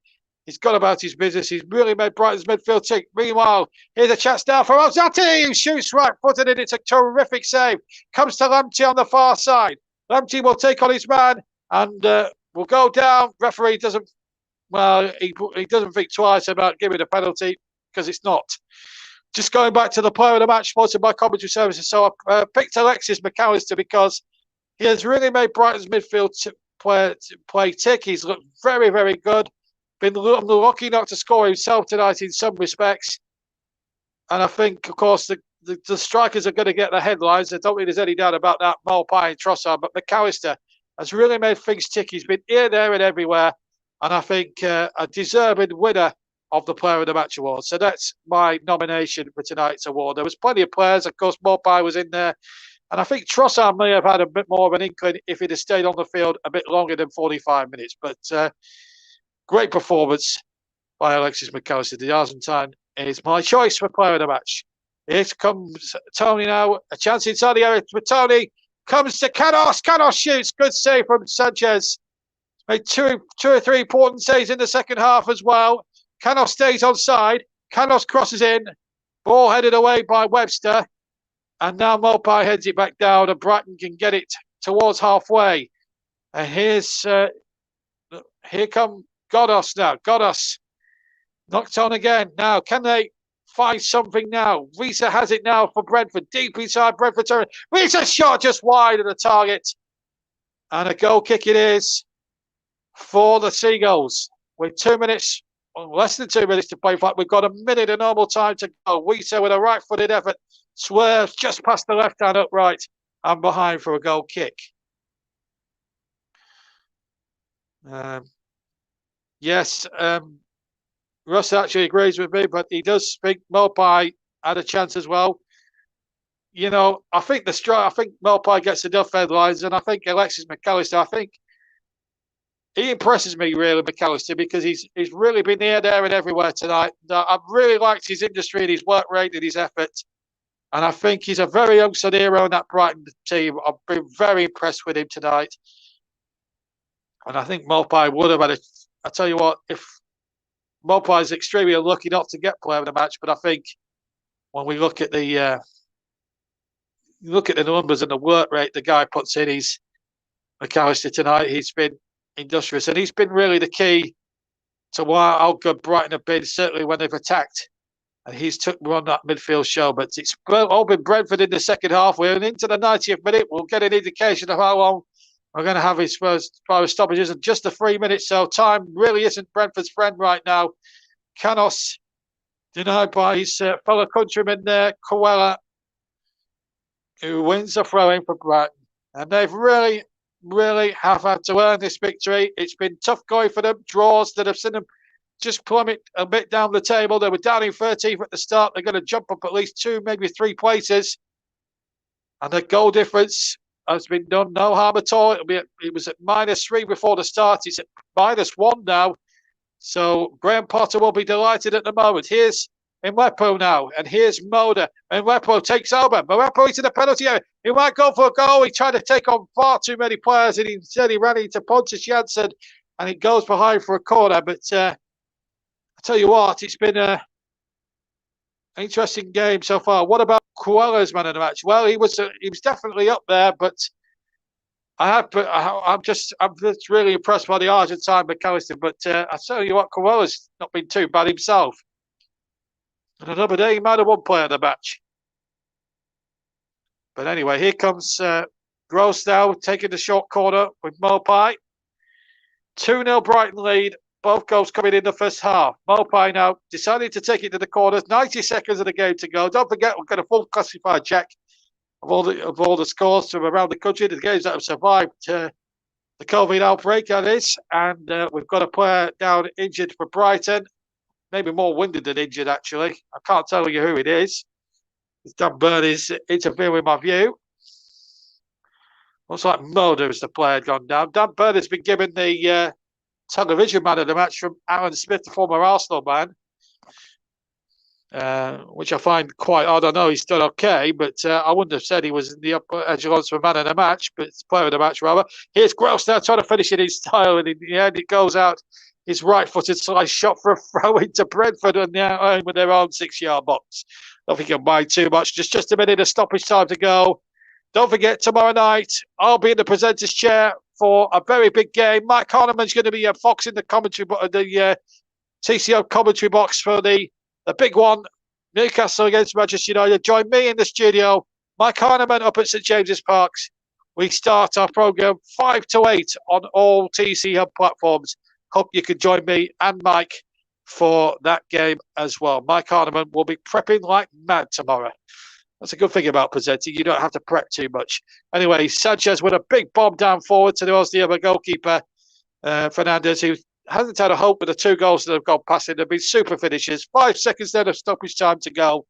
he's gone about his business. He's really made Brighton's midfield tick. Meanwhile, here's a chance now for Ozati, who shoots right-footed, and it's a terrific save. Comes to Lamptey on the far side. Lamptey will take on his man and will go down. Referee doesn't, he doesn't think twice about giving a penalty because it's not. Just going back to the player of the match sponsored by Commentary Services. So I picked Alexis McAllister because he has really made Brighton's midfield play tick. He's looked very, very good. Been lucky not to score himself tonight in some respects. And I think, of course, the strikers are going to get the headlines. I don't think there's any doubt about that, Maupay and Trossard. But McAllister has really made things tick. He's been here, there and everywhere. And I think a deserved winner of the Player of the Match award. So that's my nomination for tonight's award. There was plenty of players. Of course, Maupay was in there. And I think Trossard may have had a bit more of an inkling if he'd have stayed on the field a bit longer than 45 minutes. But great performance by Alexis McAllister. The Argentine is my choice for Player of the Match. Here comes Tony now. A chance inside the area for Tony. Comes to Canos. Canos shoots. Good save from Sanchez. Made two or three important saves in the second half as well. Canos stays onside. Canos crosses in. Ball headed away by Webster. And now Maupay heads it back down and Brighton can get it towards halfway. And here come Godos now. Godos knocked on again. Now, can they find something now? Risa has it now for Brentford. Deep inside Brentford territory. Risa shot just wide of the target. And a goal kick it is for the Seagulls. With 2 minutes, less than 2 minutes to play. In fact, we've got a minute of normal time to go. Risa with a right-footed effort swerves just past the left-hand upright and behind for a goal kick. Yes, Russ actually agrees with me, but he does think Maupay had a chance as well. You know, I think Maupay gets enough headlines, and I think Alexis McAllister, I think he impresses me really, McAllister, because he's really been here, there, and everywhere tonight. I've really liked his industry and his work rate and his effort. And I think he's a very young hero in that Brighton team. I've been very impressed with him tonight. And I think Maupay would have had I tell you what, if Maupay is extremely unlucky not to get player of the match, but I think when we look at the numbers and the work rate the guy puts in, he's McAllister tonight. He's been industrious, and he's been really the key to how good Brighton have been, certainly when they've attacked. And he's took on that midfield show. But it's all been Brentford in the second half. We're into the 90th minute. We'll get an indication of how long we're going to have his first 5 stoppages in just the 3 minutes. So time really isn't Brentford's friend right now. Canos denied by his fellow countryman there, Coella, who wins the throw-in for Brighton. And they've really, really have had to earn this victory. It's been tough going for them. Draws that have seen them just plummet a bit down the table. They were down in 13th at the start. They're going to jump up at least 2, maybe 3 places. And the goal difference has been done no harm at all. It was at -3 before the start. It's at -1 now. So Graham Potter will be delighted at the moment. Here's Mwepu now, and here's Moda. And Mwepu takes over. Mwepu into the penalty area. He might go for a goal. He tried to take on far too many players, and instead he ran into Pontus Jansson, and it goes behind for a corner. But I tell you what, it's been an interesting game so far. What about Coella's man of the match? Well, he was definitely up there, but I'm just really impressed by the Argentine McAllister. But I tell you what, Coella's not been too bad himself. And another day, he might have won player of the match. But anyway, here comes Gross now taking the short corner with Mopai. 2-0 Brighton lead. Both goals coming in the first half. Mopai now decided to take it to the corners. 90 seconds of the game to go. Don't forget, we've got a full classified check of all the scores from around the country, the games that have survived the COVID outbreak, that is. And we've got a player down injured for Brighton. Maybe more winded than injured, actually. I can't tell you who it is. Dan Burn is interfering with my view. Looks like Mulder is the player gone down. Dan Burn has been given the television man of the match from Aaron Smith, the former Arsenal man, which I find quite odd. I know he's done okay, but I wouldn't have said he was in the upper echelons for man of the match, but it's player of the match rather. Here's Gross now trying to finish it in style, and in the end it goes out. His right-footed slice shot for a throw into Brentford and now with their own 6-yard box. Don't think he'll mind too much. Just a minute of stoppage time to go. Don't forget, tomorrow night, I'll be in the presenter's chair for a very big game. Mike Horniman's going to be a fox in the commentary, the TCO commentary box for the big one, Newcastle against Manchester United. Join me in the studio, Mike Horniman up at St James's Parks. We start our programme 5 to 8 on all TC Hub platforms. Hope you can join me and Mike for that game as well. Mike Horniman will be prepping like mad tomorrow. That's a good thing about presenting. You don't have to prep too much. Anyway, Sanchez with a big bomb down forward to the other goalkeeper, Fernandez, who hasn't had a hope with the 2 goals that have gone past him. They've been super finishes. 5 seconds then of stoppage time to go.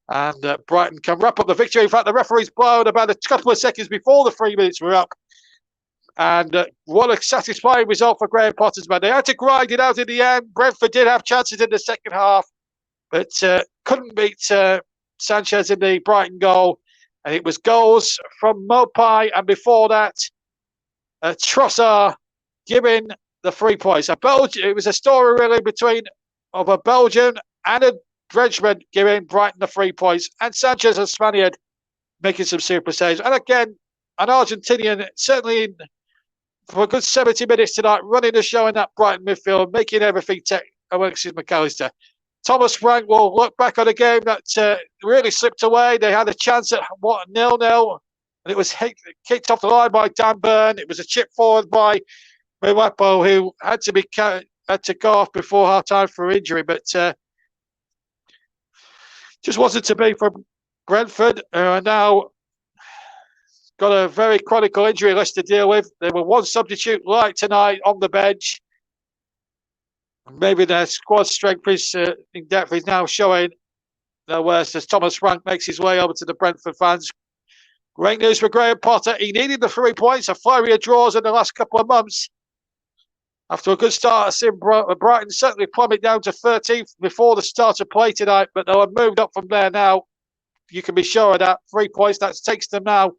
And Brighton can wrap up the victory. In fact, the referee's blown about a couple of seconds before the 3 minutes were up. And what a satisfying result for Graham Potter's man. They had to grind it out in the end. Brentford did have chances in the second half, but couldn't beat Sanchez in the Brighton goal. And it was goals from Mopai, and before that, Trossard giving the 3 points. It was a story really of a Belgian and a Frenchman giving Brighton the 3 points, and Sanchez, a Spaniard, making some super saves. And again, an Argentinian, certainly for a good 70 minutes tonight, running the show in that Brighton midfield, making everything Alexis McAllister. Thomas Frank will look back on a game that really slipped away. They had a chance at 0-0, and it was kicked off the line by Dan Burn. It was a chip forward by Mwepu, who had to go off before half time for injury, but just wasn't to be from Brentford, who are now got a very chronicle injury list to deal with. There were 1 substitute like tonight on the bench. Maybe their squad strength is in depth is now showing their worst as Thomas Frank makes his way over to the Brentford fans. Great news for Graham Potter. He needed the 3 points, a flurry of draws in the last couple of months. After a good start, Brighton certainly plummeted down to 13th before the start of play tonight, but they have moved up from there now. You can be sure of that. 3 points, that takes them now.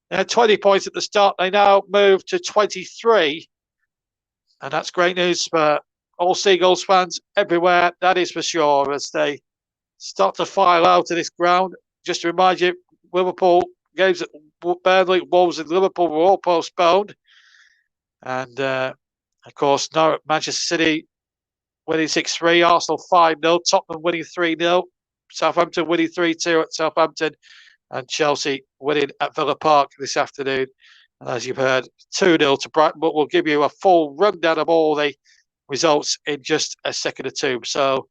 They had 20 points at the start. They now move to 23. And that's great news for all Seagulls fans everywhere, that is for sure, as they start to file out of this ground. Just to remind you, Liverpool games at Burnley, Wolves and Liverpool were all postponed. And, of course, Manchester City winning 6-3, Arsenal 5-0, Tottenham winning 3-0, Southampton winning 3-2 at Southampton, and Chelsea winning at Villa Park this afternoon. And as you've heard, 2-0 to Brighton, but we'll give you a full rundown of all the results in just a second or two. So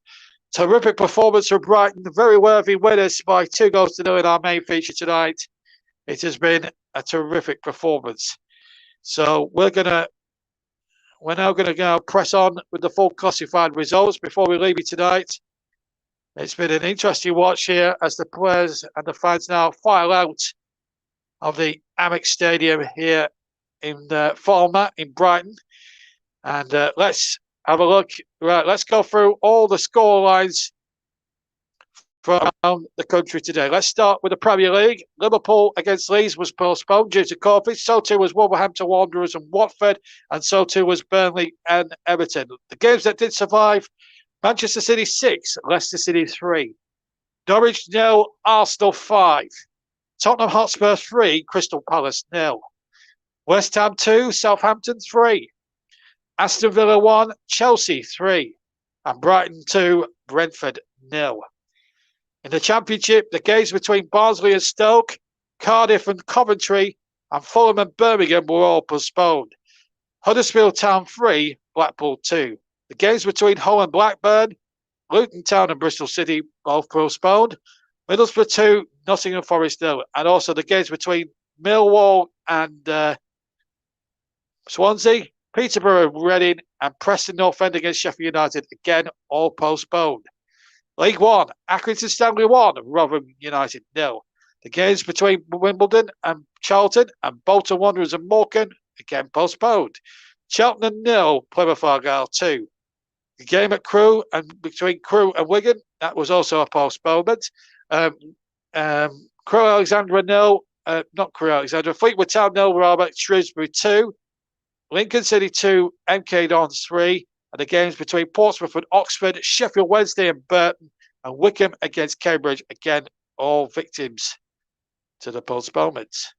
Terrific performance from Brighton. Very worthy winners by 2-0 in our main feature tonight. It has been a terrific performance. So we're now gonna go press on with the full classified results before we leave you tonight. It's been an interesting watch here as the players and the fans now file out of the Amex Stadium here in Falmouth in Brighton. And let's have a look. Right, let's go through all the score lines from the country today. Let's start with the Premier League. Liverpool against Leeds was postponed due to COVID. So too was Wolverhampton Wanderers and Watford, and so too was Burnley and Everton. The games that did survive: Manchester City 6, Leicester City 3, Norwich 0, Arsenal 5, Tottenham Hotspur 3, Crystal Palace 0, West Ham 2, Southampton 3, Aston Villa 1, Chelsea 3, and Brighton 2, Brentford 0. In the Championship, the games between Barnsley and Stoke, Cardiff and Coventry, and Fulham and Birmingham were all postponed. Huddersfield Town 3, Blackpool 2. The games between Hull and Blackburn, Luton Town and Bristol City both postponed. Middlesbrough 2, Nottingham Forest 0. And also the games between Millwall and Swansea, Peterborough, Reading, and Preston North End against Sheffield United, again, all postponed. League 1, Accrington Stanley 1, Rotherham United 0. The games between Wimbledon and Charlton and Bolton Wanderers and Morecambe, again postponed. Cheltenham 0, Plymouth Argyle 2. The game at Crewe and between Crewe and Wigan, that was also a postponement. Crewe Alexandra 0, not Crewe Alexandra, Fleetwood Town 0, Robert Shrewsbury 2. Lincoln City 2, MK Dons 3. And the games between Portsmouth and Oxford, Sheffield Wednesday and Burton, and Wickham against Cambridge, again, all victims to the postponements.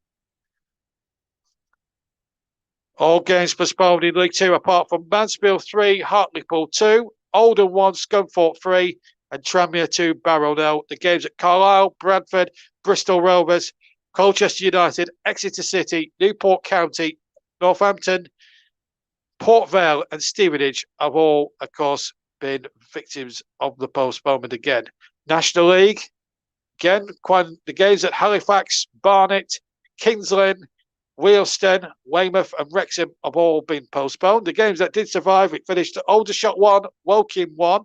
All games postponed in League 2 apart from Mansfield 3, Hartlepool 2, Oldham 1, Scunthorpe 3, and Tranmere 2, Barrow 0. The games at Carlisle, Bradford, Bristol Rovers, Colchester United, Exeter City, Newport County, Northampton, Port Vale and Stevenage have all, of course, been victims of the postponement again. National League, again, the games at Halifax, Barnet, Kings Lynn, Wealdstone, Weymouth and Wrexham have all been postponed. The games that did survive, it finished at Aldershot 1, Woking 1,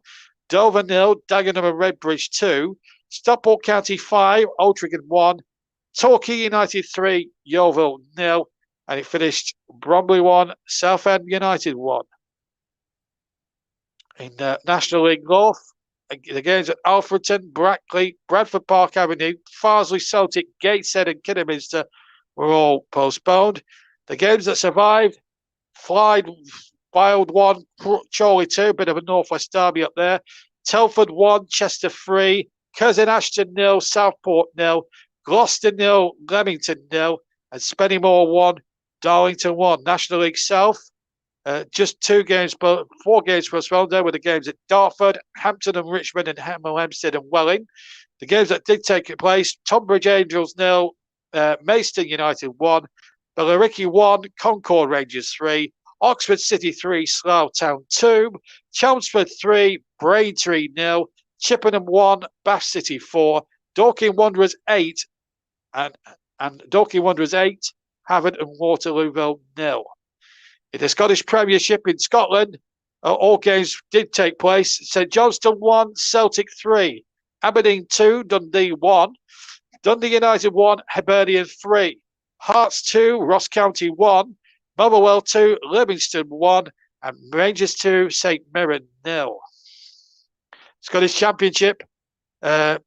Dover 0, Dagenham and Redbridge 2, Stockport County 5, Altrincham 1, Torquay United 3, Yeovil 0, and it finished Bromley 1, Southend United 1. In National League North, the games at Alfreton, Brackley, Bradford Park Avenue, Farsley, Celtic, Gateshead and Kidderminster were all postponed. The games that survived, Flyde Wild 1, Chorley 2, bit of a Northwest derby up there, Telford 1, Chester 3, Curzon Ashton 0, Southport 0, Gloucester 0, Leamington 0, and Spennymoor 1, Darlington 1. National League South, just 4 games postponed. There were the games at Dartford, Hampton and Richmond, and Hemel Hempstead and Welling. The games that did take place: Tonbridge Angels 0, Maidstone United 1, Billericay 1, Concord Rangers 3, Oxford City 3, Slough Town 2, Chelmsford 3, Braintree 0, Chippenham 1, Bath City 4, Dorking Wanderers 8, and Dorking Wanderers 8, Havant and Waterlooville 0. In the Scottish Premiership in Scotland, all games did take place. St Johnstone 1, Celtic 3, Aberdeen 2, Dundee 1, Dundee United 1, Hibernian 3, Hearts 2, Ross County 1, Motherwell 2, Livingston 1, and Rangers 2, St Mirren 0. Scottish Championship, Ayr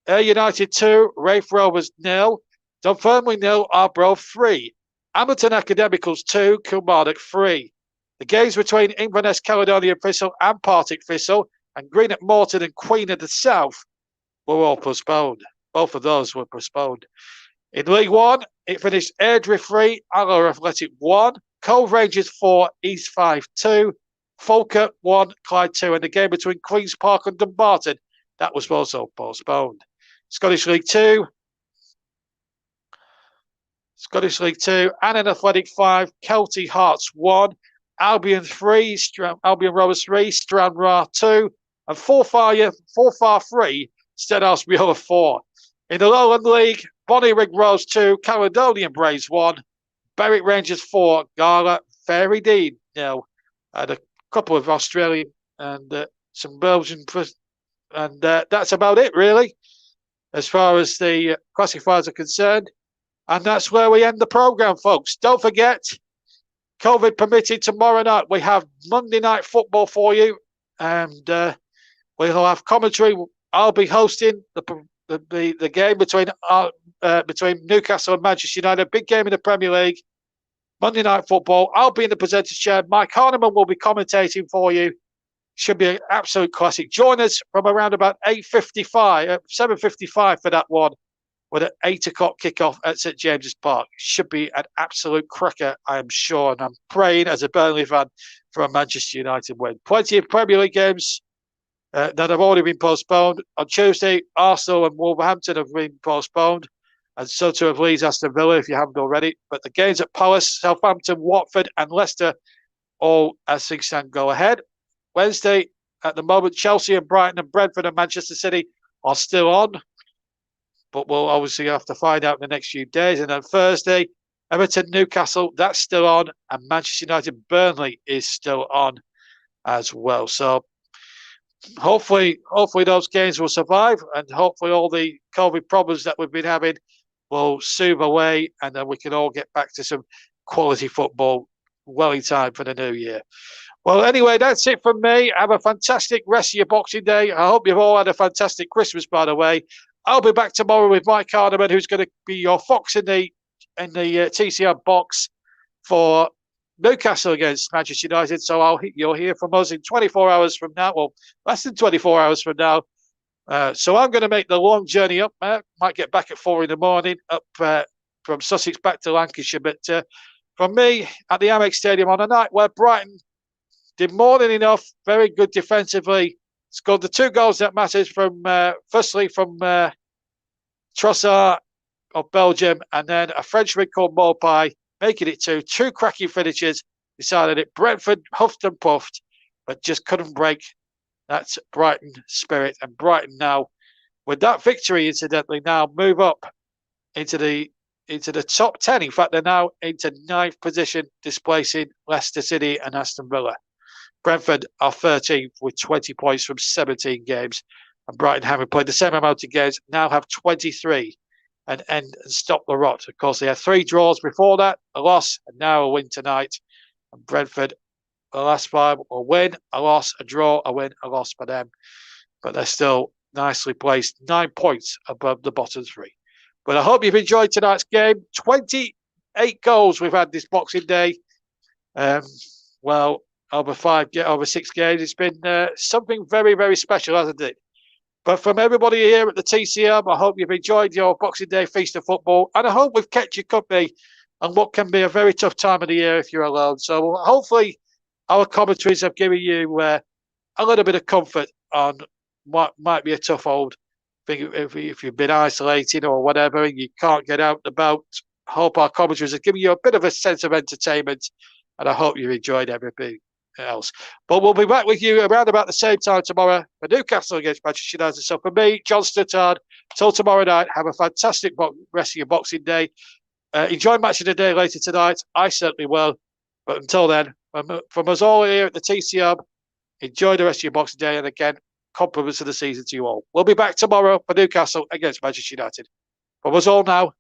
United 2, Raith Rovers 0, Dunfermline 0, Arbroath 3, Hamilton Academicals 2, Kilmarnock 3. The games between Inverness Caledonian Thistle and Partick Thistle and Greenock Morton and Queen of the South were all postponed. Both of those were postponed. In League 1, it finished Airdrie 3, Alloa Athletic 1, Cove Rangers 4, East 5 2, Falkirk 1, Clyde 2, and the game between Queen's Park and Dumbarton, that was also postponed. Scottish League 2, Annan Athletic 5, Kelty Hearts 1, Albion 3, Albion Rovers 3, Stranraer 2, and 4-3 Stenhouse Muir 4. In the Lowland League, Bonnyrigg Rose 2, Caledonian Braves 1, Berwick Rangers 4, Gala Fairydean 0, and a couple of Australian and some Belgian, and that's about it really, as far as the classifiers are concerned. And that's where we end the programme, folks. Don't forget, COVID permitting, tomorrow night we have Monday Night Football for you, and we'll have commentary. I'll be hosting the game between Newcastle and Manchester United, big game in the Premier League. Monday Night Football. I'll be in the presenter's chair. Mike Harneman will be commentating for you. Should be an absolute classic. Join us from around about 7:55 for that one, with an 8 o'clock kickoff at St James's Park. Should be an absolute cracker, I am sure. And I'm praying, as a Burnley fan, for a Manchester United win. Plenty of Premier League games that have already been postponed. On Tuesday, Arsenal and Wolverhampton have been postponed, and so too have Leeds, Aston Villa, if you haven't already. But the games at Palace, Southampton, Watford and Leicester, all as things stand, go ahead. Wednesday, at the moment, Chelsea and Brighton and Brentford and Manchester City are still on, but we'll obviously have to find out in the next few days. And then Thursday, Everton, Newcastle, that's still on, and Manchester United, Burnley is still on as well. So hopefully those games will survive, and hopefully all the COVID problems that we've been having will soothe away, and then we can all get back to some quality football well in time for the new year. Well, anyway, that's it from me. Have a fantastic rest of your Boxing Day. I hope you've all had a fantastic Christmas, by the way. I'll be back tomorrow with Mike Harneman, who's going to be your fox in the TCR box for Newcastle against Manchester United. So you'll hear from us in 24 hours from now. Well, less than 24 hours from now. So I'm going to make the long journey up. Might get back at 4 in the morning up from Sussex back to Lancashire. But from me at the Amex Stadium on a night where Brighton did more than enough, very good defensively, scored the 2 goals that matters from, firstly from Trossard of Belgium, and then a Frenchman called Mopai, making it 2 cracking finishes. Decided it. Brentford huffed and puffed, but just couldn't break that Brighton spirit. And Brighton now, with that victory, incidentally, now move up into the top 10. In fact, they're now into 9th position, displacing Leicester City and Aston Villa. Brentford are 13th with 20 points from 17 games. And Brighton, having played the same amount of games, now have 23 and stop the rot. Of course, they had 3 draws before that, a loss, and now a win tonight. And Brentford, the last 5, a win, a loss, a draw, a win, a loss for them. But they're still nicely placed, 9 points above the bottom 3. But I hope you've enjoyed tonight's game. 28 goals we've had this Boxing Day. Over 6 games. It's been something very, very special, hasn't it? But from everybody here at the TCM, I hope you've enjoyed your Boxing Day feast of football. And I hope we've kept you company on what can be a very tough time of the year if you're alone. So hopefully our commentaries have given you a little bit of comfort on what might be a tough old thing if you've been isolated or whatever and you can't get out and about. I hope our commentaries have given you a bit of a sense of entertainment, and I hope you enjoyed everything else. But we'll be back with you around about the same time tomorrow for Newcastle against Manchester United. So for me, John Stuttard, till tomorrow night, have a fantastic rest of your Boxing Day. Enjoy Match of the Day later tonight. I certainly will. But until then, from us all here at the TCM, enjoy the rest of your Boxing Day. And again, compliments of the season to you all. We'll be back tomorrow for Newcastle against Manchester United. From us all now,